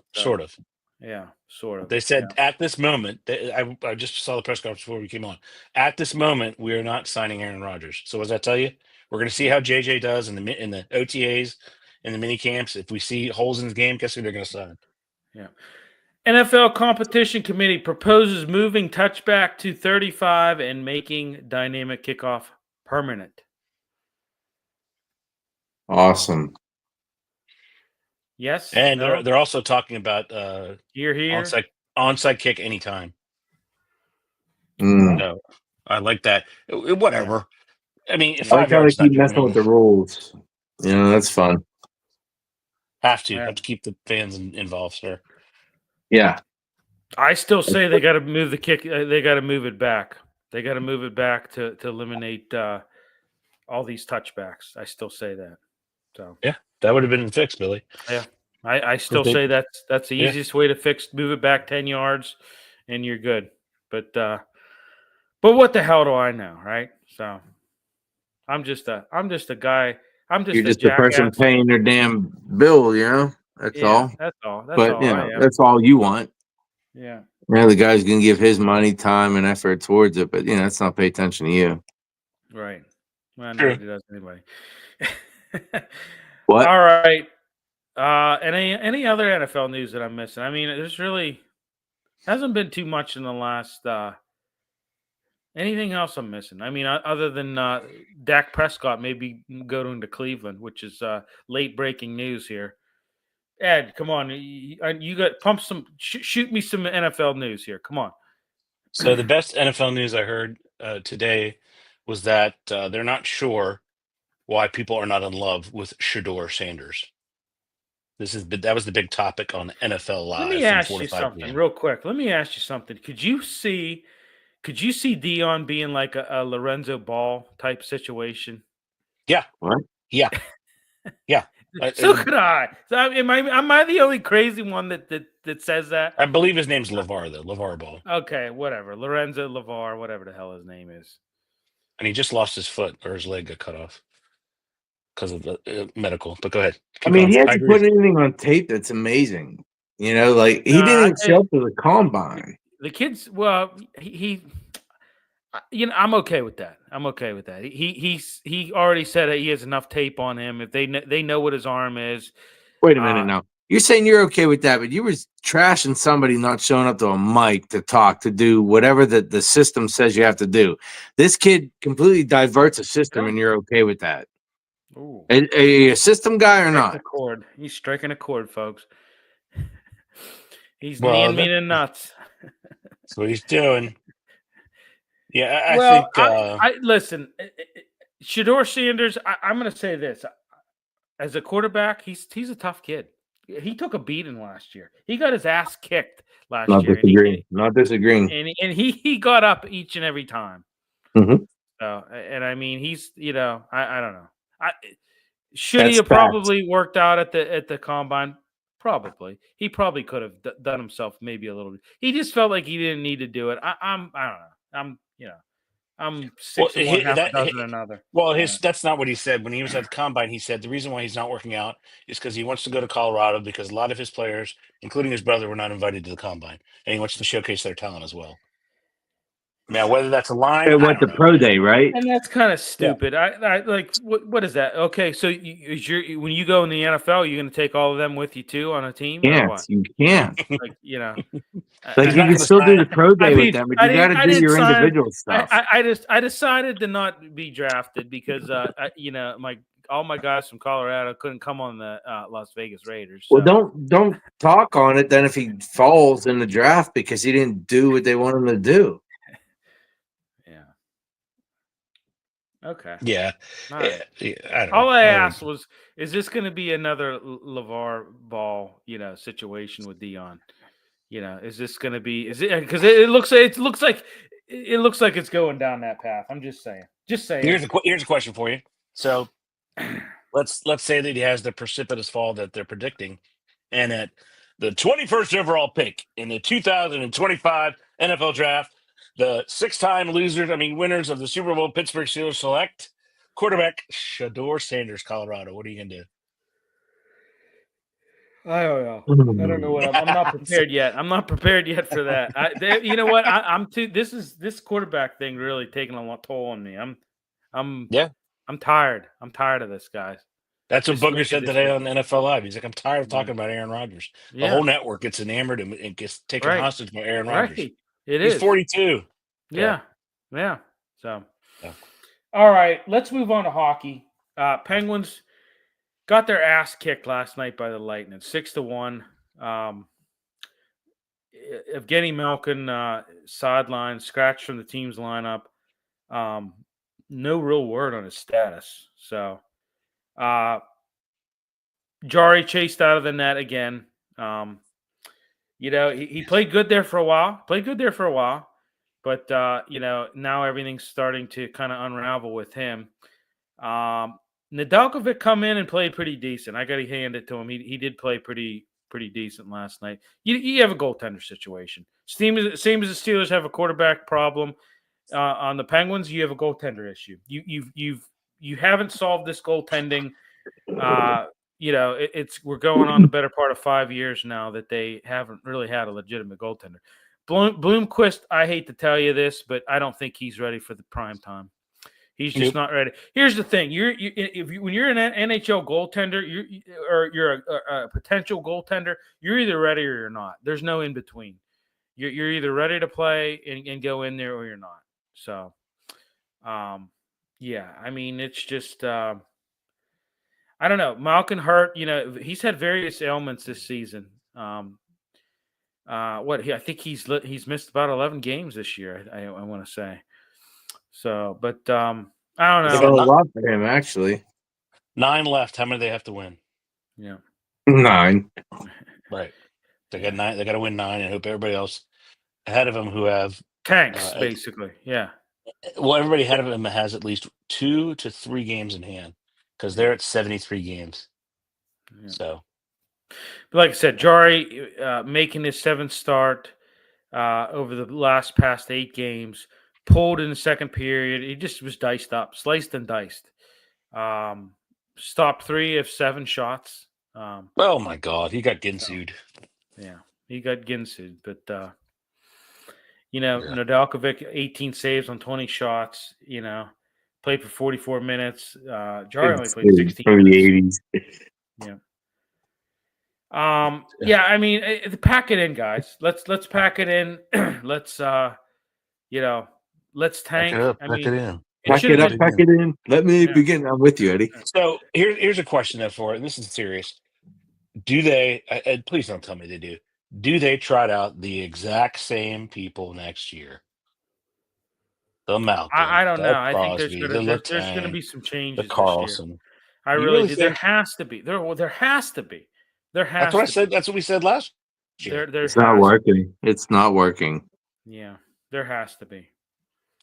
yeah, sort of. They said at this moment, I just saw the press conference before we came on. At this moment, we are not signing Aaron Rodgers. So what does that tell you? We're going to see how JJ does in the OTAs, in the mini camps. If we see holes in his game, guess who they're going to sign? Yeah. NFL Competition Committee proposes moving touchback to 35 and making dynamic kickoff permanent. Awesome. Yes. And no? they're also talking about Here. onside kick anytime. Mm. No, I like that. Whatever. I mean, I 5 like how they yards. keep messing with the rules. That's fun. Have to keep the fans involved, sir. Yeah. I still say they got to move the kick. They got to move it back. They got to move it back to eliminate all these touchbacks. I still say that. So yeah, that would have been fixed, Billy. Yeah, I still say that's the easiest way to fix. Move it back 10 yards, and you're good. But what the hell do I know, right? So I'm just a guy. You're just a person paying their damn bill, That's all. That's all. That's all you want. Yeah. The guy's gonna give his money, time, and effort towards it, but let's not pay attention to you. Right. Well, nobody does anyway. What? All right. Any other NFL news that I'm missing? I mean, there's really hasn't been too much in the last. Anything else I'm missing? I mean, other than Dak Prescott maybe going to Cleveland, which is late breaking news here. Ed, come on, you got pump some. Shoot me some NFL news here. Come on. So the best NFL news I heard today was that they're not sure why people are not in love with Shador Sanders. That was the big topic on NFL Live. Let me ask you something real quick. Could you see Dion being like a Lorenzo Ball type situation? Yeah. What? Yeah. Yeah. So could I. So am I the only crazy one that says that? I believe his name's LeVar, though. LeVar Ball. Okay, whatever. Lorenzo LeVar, whatever the hell his name is. And he just lost his foot, or his leg got cut off because of the medical. But go ahead. He hasn't put anything on tape that's amazing. He didn't even show up to the combine. The kids, well, he I'm okay with that. He already said that he has enough tape on him. If they know what his arm is. Wait a minute now. You're saying you're okay with that, but you were trashing somebody not showing up to a mic to talk, to do whatever the system says you have to do. This kid completely diverts a system, and you're okay with that. Ooh. A system guy or not? He's striking a chord, folks. He's kneeing me in the nuts. That's what he's doing. Yeah, I think. Listen, Shador Sanders. I'm going to say this: as a quarterback, he's a tough kid. He took a beating last year. He got his ass kicked last year. Not disagreeing. And he got up each and every time. Mm-hmm. So, and I mean, he's I don't know. Should he have probably worked out at the combine? Probably. He probably could have done himself maybe a little bit. He just felt like he didn't need to do it. I don't know. I'm 6 of one, half a dozen another. Well, that's not what he said. When he was at the combine, he said the reason why he's not working out is because he wants to go to Colorado because a lot of his players, including his brother, were not invited to the combine, and he wants to showcase their talent as well. Now, whether that's a line, they went to pro day, right? And that's kind of stupid. Yeah. I like what is that? Okay, so when you go in the NFL, you're going to take all of them with you too on a team? You can't. Like you can still do the pro day with them, but you got to do your individual stuff. I decided to not be drafted because all my guys from Colorado couldn't come on the Las Vegas Raiders. So. Well, don't talk on it then if he falls in the draft because he didn't do what they want him to do. Okay. Yeah. All right. I don't All know. I I asked don't- was, is this going to be another LeVar Ball, situation with Dion? Is this going to be? Is it because it looks like it's going down that path? I'm just saying. Just saying. Here's a question for you. So let's say that he has the precipitous fall that they're predicting, and at the 21st overall pick in the 2025 NFL Draft, the six-time winners of the Super Bowl Pittsburgh Steelers select quarterback Shador Sanders, Colorado. What are you gonna do? I don't know. I don't know what I'm not prepared yet. I'm not prepared yet for that. You know what? I'm too. This quarterback thing really taking a toll on me. I'm Yeah. I'm tired. I'm tired of this, guys. That's what Just Booker look at said this. today on NFL Live. He's like, I'm tired of Yeah. talking about Aaron Rodgers. The Yeah. whole network gets enamored and gets taken Right. hostage by Aaron Rodgers. Right. It He's is 42. Yeah. Yeah. So, Yeah. all right. Let's move on to hockey. Penguins got their ass kicked last night by the Lightning, 6-1. Evgeny Malkin sideline, scratched from the team's lineup. No real word on his status. So, Jari chased out of the net again. He played good there for a while. But now everything's starting to kind of unravel with him. Nedeljkovic come in and played pretty decent. I got to hand it to him. He did play pretty decent last night. You have a goaltender situation. Same as the Steelers have a quarterback problem. On the Penguins, you have a goaltender issue. You haven't solved this goaltending. We're going on the better part of 5 years now that they haven't really had a legitimate goaltender. Bloomquist, I hate to tell you this, but I don't think he's ready for the prime time. He's just not ready. Here's the thing: when you're an NHL goaltender, you're a potential goaltender. You're either ready or you're not. There's no in between. You're either ready to play and go in there, or you're not. So, it's just I don't know. Malkin hurt. He's had various ailments this season. I think he's missed about 11 games this year. I want to say. So, but I don't It's know. a lot for him, actually. 9 left. How many do they have to win? Yeah. 9. Right. They got 9. They got to win 9 and hope everybody else ahead of them who have Tanks, basically. Yeah. Well, everybody ahead of them has at least 2 to 3 games in hand because they're at 73 games. Yeah. So, but like I said, Jari making his 7th start over the past 8 games, pulled in the second period. He just was diced up, sliced and diced. Stopped 3 of 7 shots. oh my God, he got Ginsued. Yeah, he got Ginsued, but Nedeljkovic 18 saves on 20 shots. Played for 44 minutes. Jari only played 16 from the minutes. 80s. Yeah. Pack it in, guys. Let's pack it in. let's tank. Pack it up, pack it in. Pack it up, pack it in. Let me begin. I'm with you, Eddie. So here's a question though for it, and this is serious. Do they? Please don't tell me they do. Do they trot out the exact same people next year? The Malkin. I don't know. Crosby, I think there's going to be some changes. The Carlson. This year. I really do. There has to be. There has to be. That's what I said. That's what we said last year. It's not working. It's not working. Yeah, there has to be.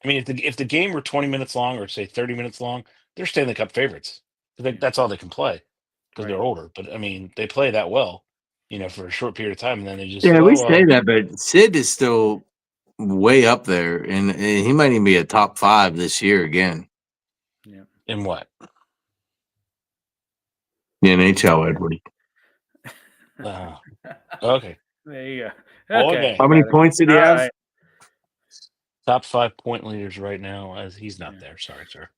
I mean, if the game were 20 minutes long or say 30 minutes long, they're Stanley Cup favorites. That's all they can play because they're older. But I mean, they play that well, for a short period of time, and then they just we say that, but Sid is still way up there, and he might even be a top 5 this year again. Yeah. In what? The NHL, Edward. Okay. There you go. Okay. How many points did he have? Right. Top 5 point leaders right now. As he's not there. Sorry, sir.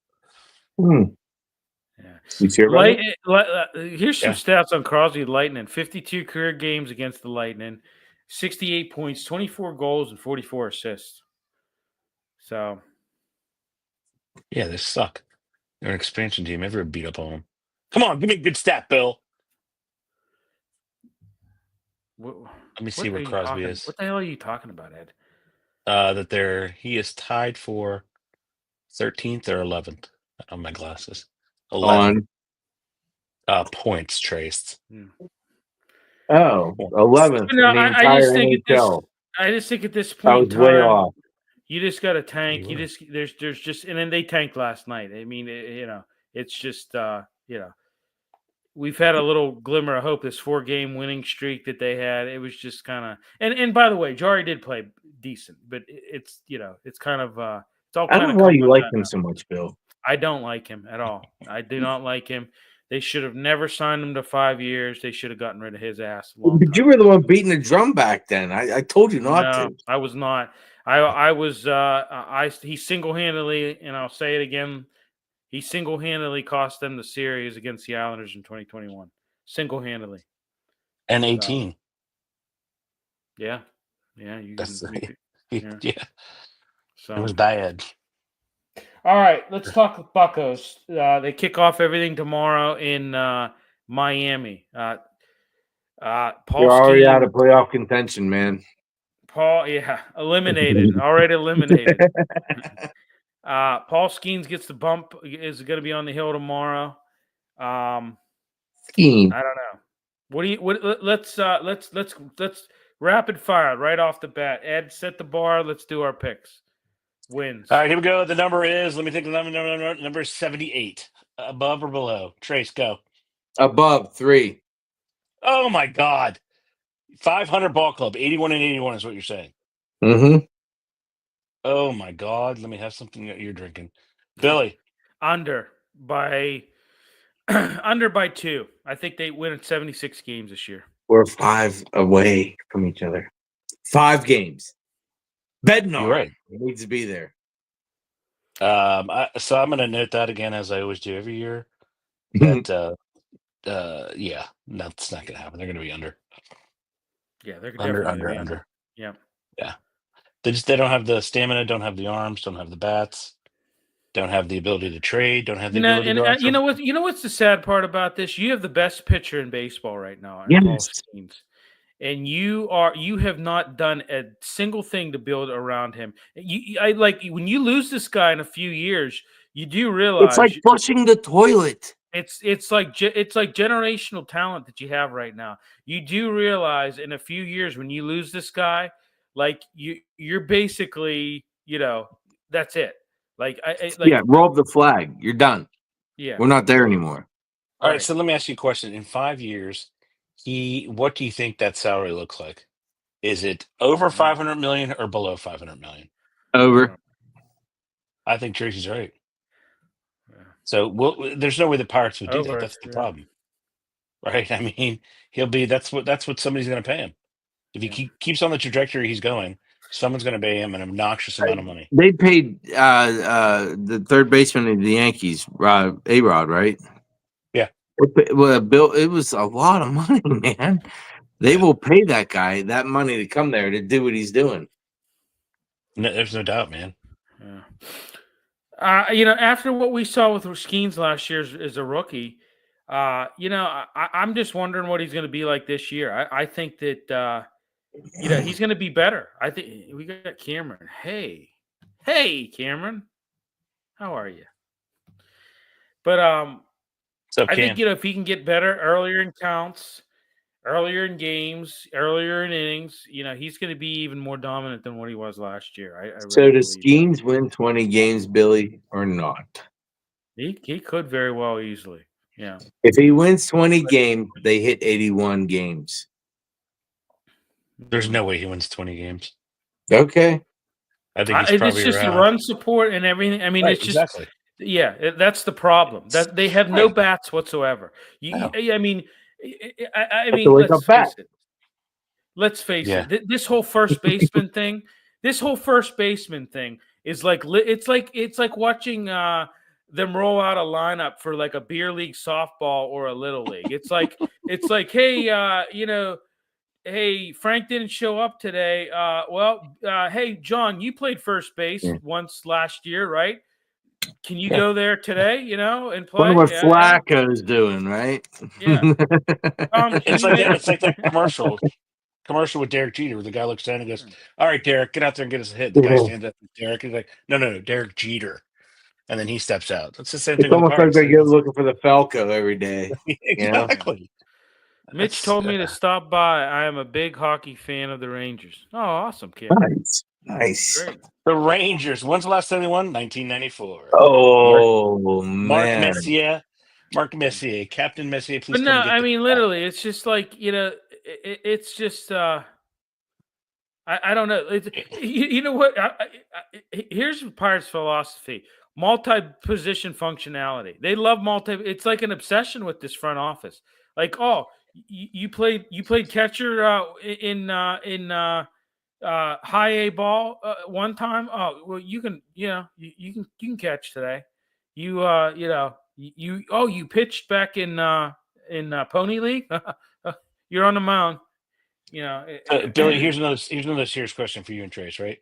Yeah. Here's some stats on Crosby Lightning. 52 career games against the Lightning, 68 points, 24 goals, and 44 assists. So, yeah, they suck. They're an expansion team. Everyone beat up on them. Come on, give me a good stat, Bill. Let me see where Crosby is. What the hell are you talking about, Ed? That he is tied for 13th or 11th. On my glasses. 11 points traced. Oh, Points. 11th No, in the I entire just think at this. NHL. I just think at this I point was in way time, off. you just got to tank. You You were. just there's just and then they tanked last night. I mean, it's just we've had a little glimmer of hope. This 4-game winning streak that they had, it was just kind of and by the way, Jari did play decent, but it's it's kind of it's all I kind don't of know why come you like him so much, Bill. I don't like him at all. I do not like him. They should have never signed him to 5 years. They should have gotten rid of his ass a long But you time. were the one beating the drum back then. I told you not No, to. I was not. I was he single-handedly, and I'll say it again, he single-handedly cost them the series against the Islanders in 2021. Single-handedly. And So, 18. yeah. Yeah, you That's can yeah. So It was bad. all right, let's talk Buccos. They kick off everything tomorrow in Miami. Paul You're already out of Skeens, playoff contention, man. eliminated. Already eliminated. Paul Skeens gets the bump. Is going to be on the hill tomorrow. Scheme. I don't know. What do you? Let's rapid fire right off the bat. Ed, set the bar. Let's do our picks. Wins. All right, here we go. The number is, let me think, the number is 78. Above or below? Trace, go. Above 3. Oh, my God. 500 ball club. 81 and 81 is what you're saying. Mm-hmm. Oh, my God. Let me have something that you're drinking. Billy. Under by 2. I think they win at 76 games this year. We're 5 away from each other. 5 games. Bednar. You're right. It needs to be there. So I'm going to note that again, as I always do every year. That, yeah, that's not going to happen. They're going to be under. Yeah, they're definitely Under. Yeah. Yeah. They don't have the stamina, don't have the arms, don't have the bats, don't have the ability to trade, don't have the ability to go after. You know what's the sad part about this? You have the best pitcher in baseball right now, Yes. Paul Skeens. And you have not done a single thing to build around him. I like when you lose this guy in a few years, you do realize It's like flushing the toilet. It's like generational talent that you have right now. You do realize in a few years when you lose this guy, like you're basically, that's it. Like roll up the flag. You're done. Yeah, we're not there anymore. All right, so let me ask you a question. In 5 years, what do you think that salary looks like? Is it over 500 million or below 500 million? Over. I think Tracy's right. Yeah. So there's no way the Pirates would do that. That's the problem, right? I mean, that's what somebody's going to pay him. If he keeps on the trajectory he's going, someone's going to pay him an obnoxious amount of money. They paid the third baseman of the Yankees, A-Rod, right? Yeah. Well, Bill, it was a lot of money, man. They will pay that guy that money to come there to do what he's doing. No, there's no doubt, man. Yeah. After what we saw with Skeens last year as a rookie, I'm just wondering what he's going to be like this year. I think that he's going to be better. I think we got Cameron. Hey, Cameron, how are you? But I think if he can get better earlier in counts, earlier in games, earlier in innings, he's going to be even more dominant than what he was last year. So does Skeens win 20 games, Billy, or not? He could very well easily. Yeah. If he wins 20 games, they hit 81 games. There's no way he wins 20 games. Okay. I think he's probably it's just around. the run support and everything. I mean, it's just exactly. Yeah, that's the problem. That they have no bats whatsoever. I mean, let's face it. This whole first baseman thing, is like it's like watching them roll out a lineup for like a beer league softball or a little league. It's like hey, Frank didn't show up today. Hey, John, you played first base once last year, right? Can you go there today, and play? Wonder what Flacco's doing, right? Yeah. It's like that commercial with Derek Jeter where the guy looks down and goes, "All right, Derek, get out there and get us a hit." The guy stands up, Derek is like, No, Derek Jeter. and then he steps out. That's the same It's thing with the almost like Pirates. they go looking for the Falco every day. Exactly. Mitch told me to stop by. I am a big hockey fan of the Rangers. Oh, awesome, kid. Nice. Great. The Rangers. When's the last time they won? 1994. Oh Mark man. Messier. Mark Messier. Captain Messier, please But come no, get I the mean, cup. literally, it's just like, it's just, I don't know. You know what? Here's Pirates' philosophy: multi-position functionality. They love It's like an obsession with this front office. Like, oh, you played catcher in high A ball one time. Oh, well, you can you can catch today. You pitched back in Pony League. You're on the mound. Billy, here's another serious question for you and Trace, right?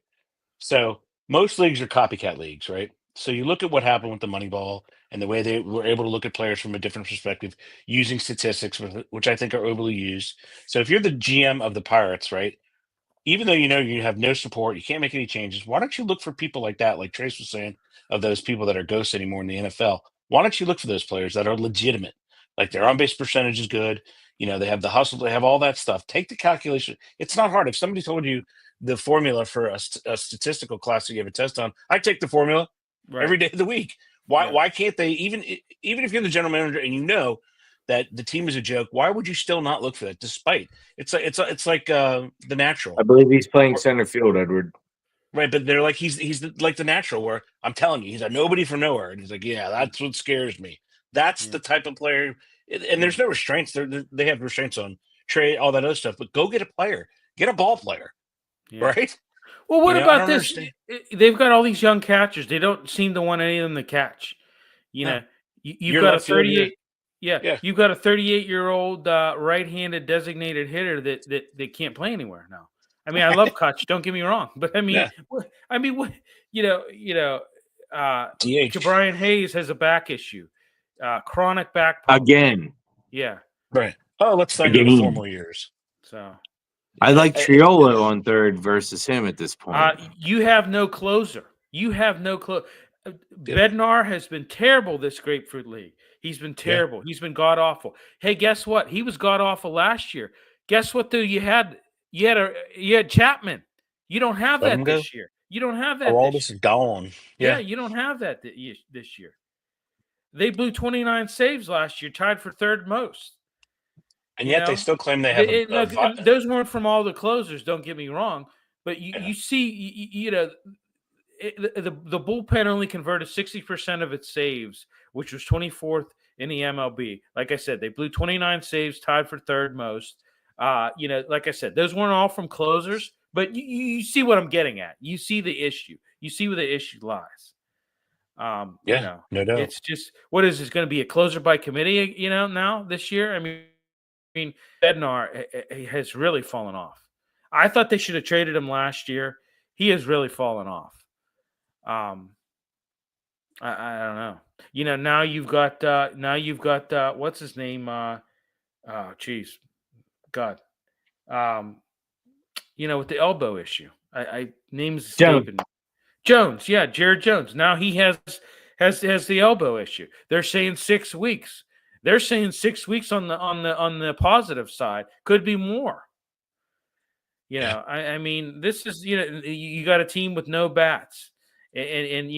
So most leagues are copycat leagues, right? So you look at what happened with the Moneyball and the way they were able to look at players from a different perspective using statistics, which I think are overly used. So if you're the GM of the Pirates, right? Even though you know you have no support, you can't make any changes. Why don't you look for people like that, like Trace was saying, of those people that are ghosts anymore in the NFL? Why don't you look for those players that are legitimate? Like their on base percentage is good. They have the hustle, they have all that stuff. Take the calculation. It's not hard. If somebody told you the formula for a statistical class that you have a test on, I take the formula every day of the week. Why can't they, even if you're the general manager and you know that the team is a joke, why would you still not look for that? Despite it's like the natural. I believe he's playing center field, Edward. Right, but they're like he's like the natural. Where I'm telling you, he's a nobody from nowhere, and he's like, yeah, that's what scares me. That's the type of player, and there's no restraints. They have restraints on trade, all that other stuff. But go get a player, get a ball player, right? Well, what I about don't this? understand. They've got all these young catchers. They don't seem to want any of them to catch. You've You're got a left field, 38. yeah. You've got a 38-year-old right-handed designated hitter that can't play anywhere now. I mean, I love Kutch. Don't get me wrong, but I mean, what DH. Brian Hayes has a back issue, chronic back problem. Again. Yeah. Right. Oh, let's sign him to 4 more years. So I like Triolo on third versus him at this point. you have no closer. You have no close. Bednar has been terrible this Grapefruit League. He's been terrible. He's been god awful. Hey, guess what? He was god awful last year. Guess what? Though you had Chapman. You don't have that this year. You don't have that. All this is gone. Yeah, you don't have that this year. They blew 29 saves last year, tied for third most. And yet they still claim they have those weren't from all the closers. Don't get me wrong, but you see, the bullpen only converted 60% of its saves, which was 24th in the MLB. Like I said, they blew 29 saves, tied for third most. Like I said, those weren't all from closers, but you see what I'm getting at. You see the issue. You see where the issue lies. No doubt. It's just, what is this going to be, a closer by committee? Now this year. I mean, Bednar has really fallen off. I thought they should have traded him last year. He has really fallen off. I don't know. Now you've got what's his name? Geez, God. With the elbow issue. I name's escaping me. Jones, yeah, Jared Jones. Now he has the elbow issue. They're saying 6 weeks. They're saying 6 weeks on the positive side. Could be more. I mean, this is you got a team with no bats. And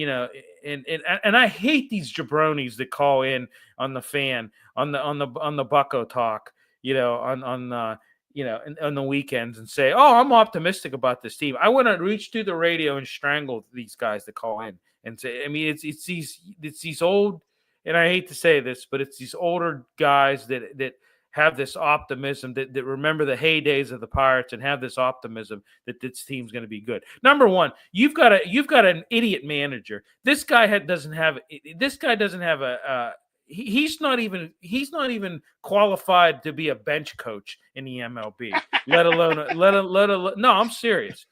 I hate these jabronis that call in on the fan on the Bucko talk, on the weekends and say, "Oh, I'm optimistic about this team." I want to reach through the radio and strangle these guys that call in and say, I mean, it's these old, and I hate to say this, but it's these older guys that have this optimism, that remember the heydays of the Pirates and have this optimism that this team's going to be good. Number one, you've got an idiot manager. This guy doesn't have a he's not even qualified to be a bench coach in the MLB, let alone no, I'm serious.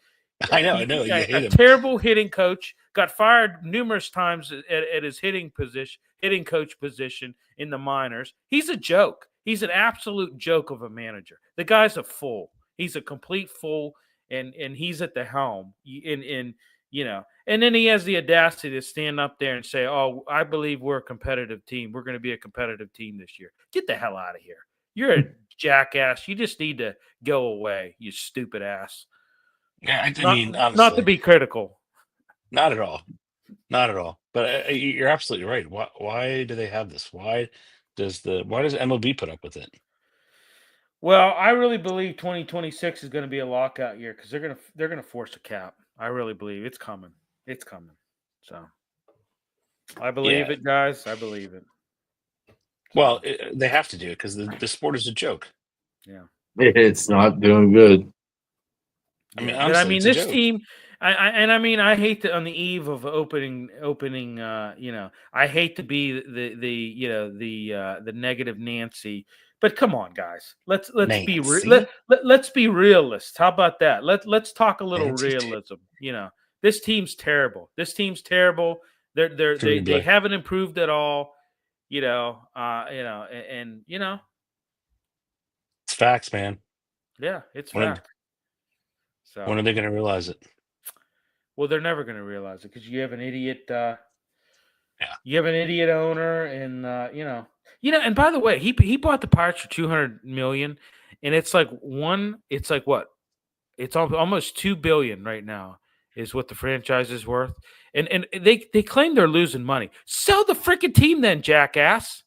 I know. A terrible hitting coach, got fired numerous times at his hitting coach position in the minors. He's a joke. He's an absolute joke of a manager. The guy's a fool. He's a complete fool, and he's at the helm. And And then he has the audacity to stand up there and say, "Oh, I believe we're a competitive team. We're going to be a competitive team this year." Get the hell out of here. You're a jackass. You just need to go away, you stupid ass. Yeah, I Not, mean, not to honestly, be critical. not at all. Not at all. But you're absolutely right. Why do they have this? Why does MLB put up with it? Well, I really believe 2026 is going to be a lockout year because they're gonna force a cap. I really believe it's coming. It's coming. So I believe Yeah. it, guys. I believe it. Well, they have to do it because the sport is a joke. Yeah. It's not doing good. I mean, But I honestly, mean, it's a this joke. team, I hate to on the eve of opening. I hate to be the negative Nancy, but come on, guys, let's Nancy. let's be realists. How about that? Let's talk a little Nancy realism. This team's terrible. This team's terrible. They Terrible. haven't improved at all. And It's facts, man. yeah, it's When fact. So when are they going to realize it? well, they're never going to realize it because you have an idiot. Yeah. You have an idiot owner, and And by the way, he bought the Pirates for $200 million, and it's like what? It's almost $2 billion right now is what the franchise is worth, and they claim they're losing money. Sell the freaking team, then, jackass.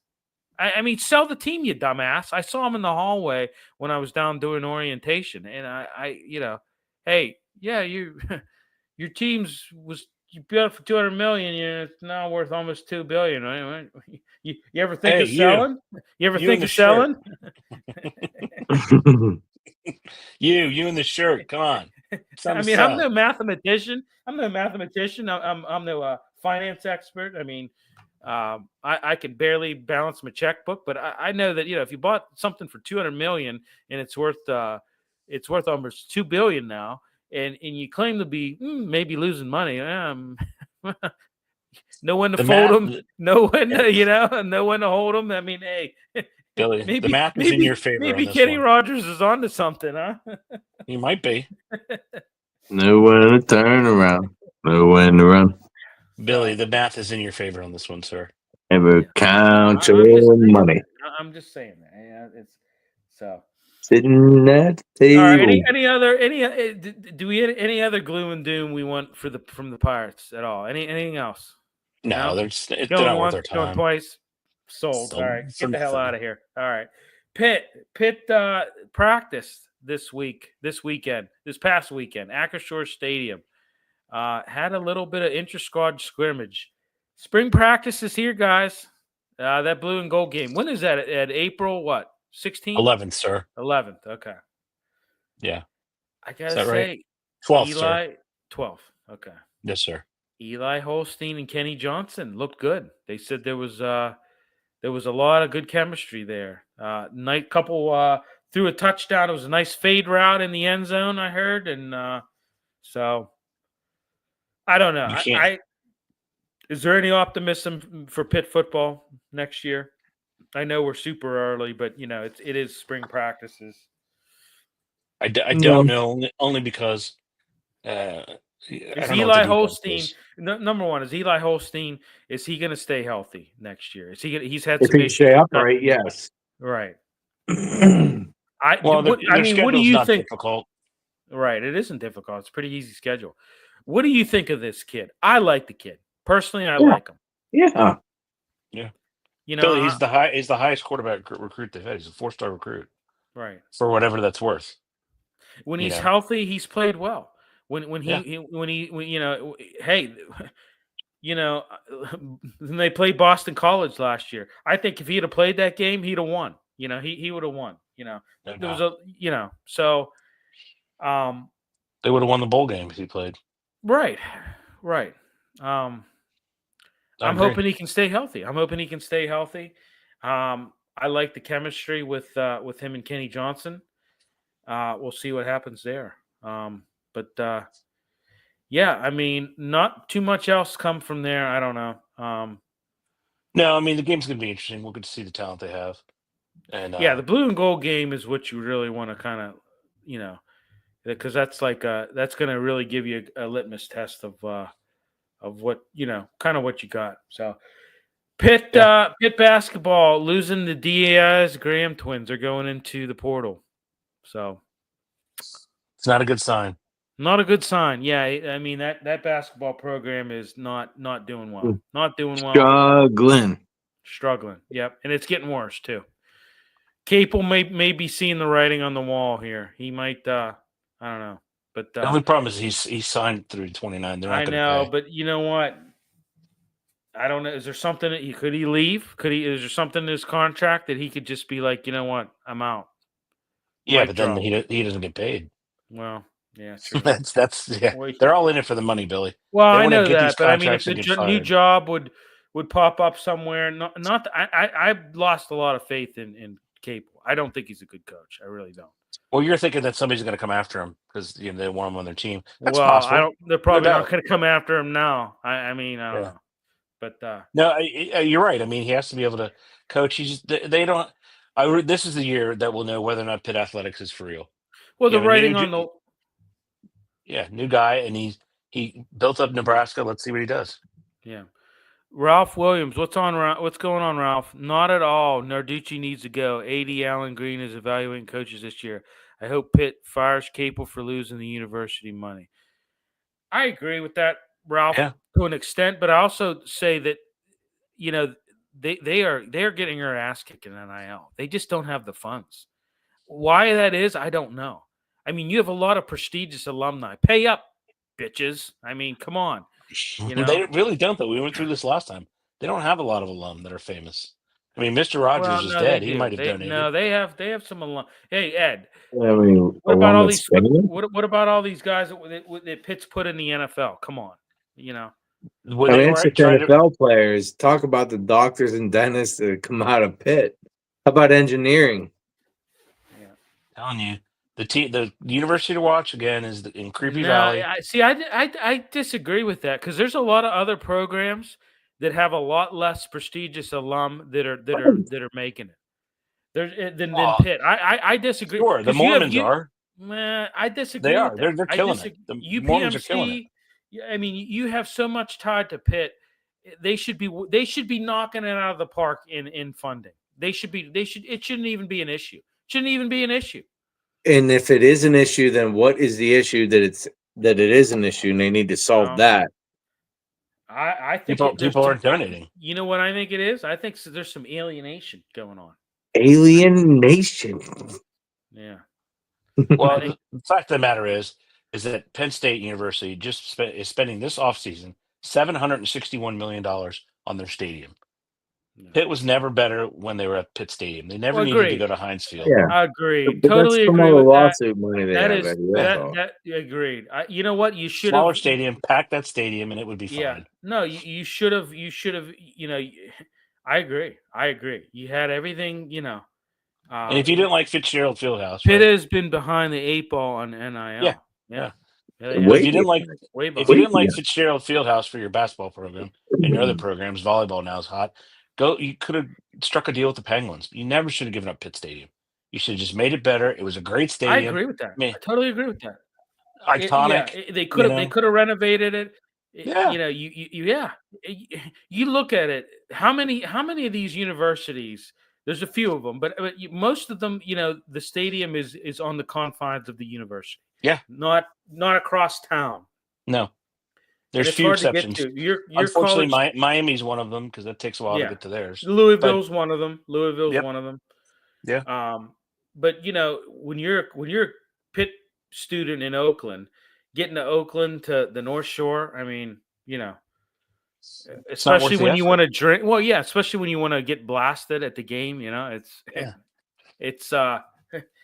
I mean, sell the team, you dumbass. I saw him in the hallway when I was down doing orientation, and hey, yeah, your team's was you built for 200 million, it's now worth almost 2 billion. Right? You ever think Hey, of selling? You ever think in the of shirt. selling? You in the shirt. Come on. I mean, I'm no mathematician. I'm no no finance expert. I mean, I can barely balance my checkbook, but I know that if you bought something for 200 million and it's worth almost 2 billion now, and you claim to be maybe losing money, no one to fold them, no one no one to hold them. I mean, hey, Billy, the maybe math is in your favor on maybe this Kenny one. Rogers is onto something, huh? He might be. No one to turn around. No one to run. Billy, the math is in your favor on this one, sir. Ever count I'm just your saying money. that. I'm just saying that. Yeah, it's so. Sitting at the All right. table. Do we any other gloom and doom we want from the Pirates at all? Anything else? No, No? they're Going not worth once, our going time. twice. Sold. All right. For Get the hell nothing. out of here. All right. Pitt practiced this past weekend, Acrisure Stadium. Had a little bit of inter-squad scrimmage. Spring practice is here, guys. That blue and gold game. When is that? At April what? 16th? 11th, sir. 11th. Okay. Yeah. I Is gotta that right? say, 12th, sir. 12th. Okay. Yes, sir. Eli Holstein and Kenny Johnson looked good. They said there was a lot of good chemistry there. Night couple threw a touchdown. It was a nice fade route in the end zone, I heard, and so I don't know. You can't. Is there any optimism for Pitt football next year? I know we're super early, but it is spring practices. I don't know only because Is Eli Holstein number one? Is Eli Holstein? Is he going to stay healthy next year? Is he? He's had If some he issues. stay upright, yes. Right. their What do schedule's you not think? difficult. Right. It isn't difficult. It's a pretty easy schedule. What do you think of this kid? I like the kid personally. I like him. Yeah. Yeah. You know, Billy, he's the highest quarterback recruit they've had. He's a 4-star recruit. right. For whatever that's worth. When he's healthy, he's played well. When hey, when they played Boston College last year, I think if he'd have played that game, he'd have won. He would have won. There was so they would have won the bowl game if he played. Right. I'm hoping he can stay healthy. I like the chemistry with him and Kenny Johnson. We'll see what happens there. Yeah, I mean, not too much else come from there. I don't know. No, I mean the game's gonna be interesting. We'll get to see the talent they have. And yeah, the blue and gold game is what you really want to kind of, because that's like that's going to really give you a litmus test of what kind of what you got. So Pitt basketball losing the Diaz Graham twins are going into the portal. So It's not a good sign. not a good sign. Yeah, I mean that basketball program is not doing well. Not doing well. Struggling. Yep, and it's getting worse too. Capel may be seeing the writing on the wall here. He might. I don't know, but The only problem is he's signed through 29. They're not I going to know, pay. but you know what? I don't know. Is there something that could he leave? Is there something in his contract that he could just be like, you know what, I'm out? Yeah, Mic but then drop. he doesn't get paid. Well, yeah, true. that's yeah. Well, They're all in it for the money, Billy. well, They I want to know get these that, but I mean, if contracts the and get new fired. job would pop up somewhere, not I've lost a lot of faith in Capel. I don't think he's a good coach. I really don't. Well, you're thinking that somebody's going to come after him because they want him on their team. That's Well, possible. I don't. They're probably No not doubt. going to come after him now. I mean, I don't know. But No, you're right. I mean, he has to be able to coach. They don't. This is the year that we'll know whether or not Pitt Athletics is for real. well, the You have a writing on the new guy, and he built up Nebraska. Let's see what he does. yeah. Ralph Williams, what's going on, Ralph? Not at all. Narducci needs to go. AD Allen Green is evaluating coaches this year. I hope Pitt fires Capel for losing the university money. I agree with that, Ralph, to an extent, but I also say that they are getting their ass kicked in NIL. They just don't have the funds. Why that is, I don't know. I mean, you have a lot of prestigious alumni. Pay up, bitches. I mean, come on. They really don't, though. We went through this last time. They don't have a lot of alum that are famous. I mean, Mr. Rogers is dead. He might have donated. No, they have some alum. Hey, Ed. I mean, what about all these? What about all these guys that Pitt's put in the NFL? Come on, it's the NFL players. Talk about the doctors and dentists that come out of Pitt. How about engineering? Yeah, telling you. The university to watch again is in Creepy Valley. I disagree with that because there's a lot of other programs that have a lot less prestigious alum that are making it. Than Pitt. I disagree. Sure, the Mormons are. I disagree. They are. They're killing it. The Mormons are killing it. I mean, you have so much tied to Pitt. They should be knocking it out of the park in funding. It shouldn't even be an issue. Shouldn't even be an issue. And if it is an issue, then what is the issue that it is an issue and they need to solve that? I think people aren't donating. You know what I think it is? I think there's some alienation going on. Alienation. Yeah. Well, the fact of the matter is that Penn State University is spending this offseason $761 million on their stadium. Pitt was never better when they were at Pitt Stadium. They never needed to go to Heinz Field. Yeah. I agree. But totally that's agree with lawsuit money they have. That agreed. You know what? You should smaller stadium, pack that stadium, and it would be fine. Yeah. No, you should have. I agree. You had everything. And if you didn't like Fitzgerald Fieldhouse, Pitt has been behind the 8 ball on NIL. Yeah. If you didn't like Fitzgerald Fieldhouse for your basketball program and your other programs, volleyball now is hot. You could have struck a deal with the Penguins. You never should have given up Pitt Stadium. You should have just made it better. It was a great stadium. I agree with that. I totally agree with that. Iconic. They could have renovated it. You look at it. How many of these universities? There's a few of them, but most of them, the stadium is on the confines of the university. Yeah, not across town. No, there's few exceptions. Unfortunately, Miami's one of them because that takes a while to get to theirs. Louisville's one of them. One of them. Yeah. But when you're a Pitt student in Oakland, getting to Oakland to the North Shore, I mean, especially when you want to drink. Well, yeah, especially when you want to get blasted at the game. It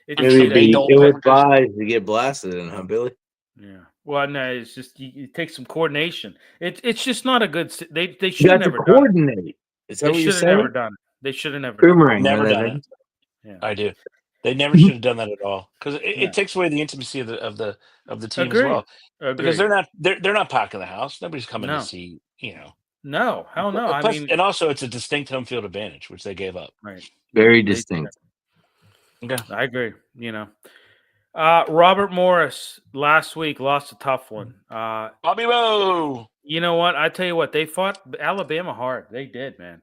would advise to get blasted in, huh, Billy? Yeah. Well, no, it's just it takes some coordination. It's just not a good. They should have never coordinate. Is that what you said? Never done. They should have never never done it. Yeah. I do. They never should have done that at all because it takes away the intimacy of the team as well. Because they're not packing the house. Nobody's coming to see. No, hell no. Plus, and also it's a distinct home field advantage, which they gave up. Right. Very distinct. Okay. I agree. Robert Morris last week lost a tough one. Bobby Rowe. You know what? I tell you what, they fought Alabama hard. They did, man.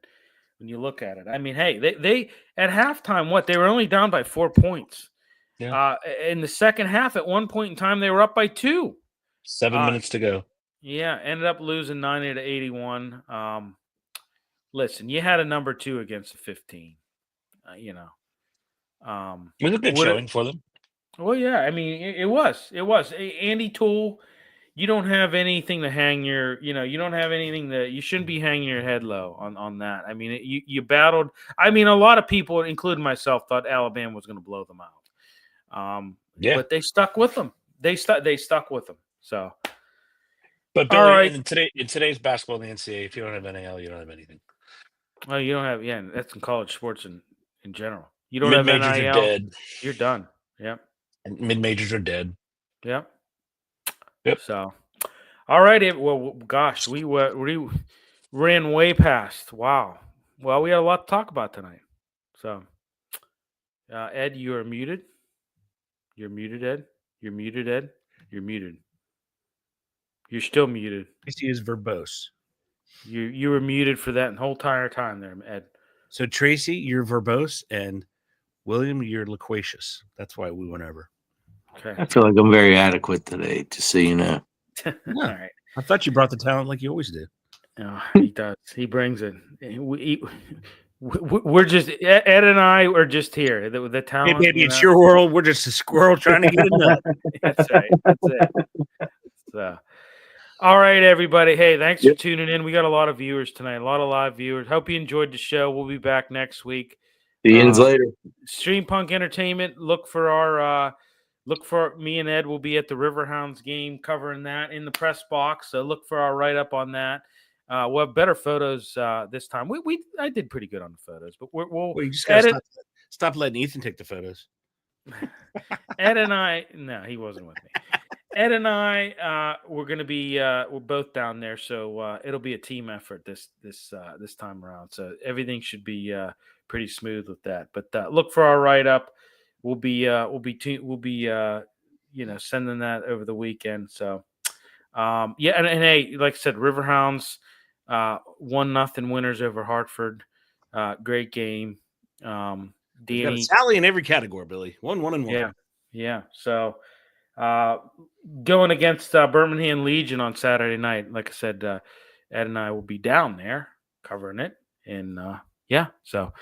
When you look at it, I mean, hey, they at halftime, they were only down by 4 points. Yeah. In the second half, at one point in time, they were up by 2. 7 minutes to go. Yeah, ended up losing 90-81. Listen, you had a number 2 against a 15. It was a good showing for them. Well, yeah, I mean, it was. Andy Toole, you don't have anything to hang your, you don't have anything that you shouldn't be hanging your head low on that. I mean, you battled. I mean, a lot of people, including myself, thought Alabama was going to blow them out. Yeah, but they stuck with them. They stuck with them. So, but Billy, all right. in today's basketball in the NCAA, if you don't have NIL, you don't have anything. Well, you don't have. Yeah, that's in college sports in general. You don't have Mid-majors NIL. are dead. You're done. Yep. And mid-majors are dead. Yep. Yep. So, all right. Well, gosh, we ran way past. Wow. Well, we had a lot to talk about tonight. So, Ed, you are muted. You're muted, Ed. You're muted, Ed. You're muted. You're still muted. Tracy is verbose. You were muted for that whole entire time there, Ed. So Tracy, you're verbose, and William, you're loquacious. That's why we went over. Okay. I feel like I'm very adequate today, just so you know. All right. I thought you brought the talent like you always do. Oh, he does. He brings it. We're just Ed and I are just here. The talent. Hey, baby, it's your world. We're just a squirrel trying to get a nut. That's right. That's it. So, all right, everybody. Hey, thanks for tuning in. We got a lot of viewers tonight. A lot of live viewers. Hope you enjoyed the show. We'll be back next week. See you later. Stream Punk Entertainment. Look for me and Ed will be at the Riverhounds game covering that in the press box. So look for our write up on that. We'll have better photos this time. I did pretty good on the photos, but we'll you just gotta stop letting Ethan take the photos. Ed and I, no, he wasn't with me. Ed and I, we're gonna be we're both down there, so it'll be a team effort this time around. So everything should be pretty smooth with that. But look for our write up. We'll be sending that over the weekend. So and hey, like I said, Riverhounds 1-0 winners over Hartford. Great game. Got a Sally in every category, Billy. 1-1-1. Yeah. So going against Birmingham Legion on Saturday night. Like I said, Ed and I will be down there covering it. And so.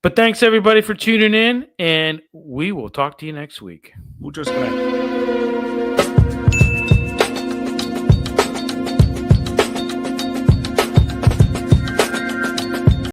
But thanks everybody for tuning in, and we will talk to you next week. Muchos gracias.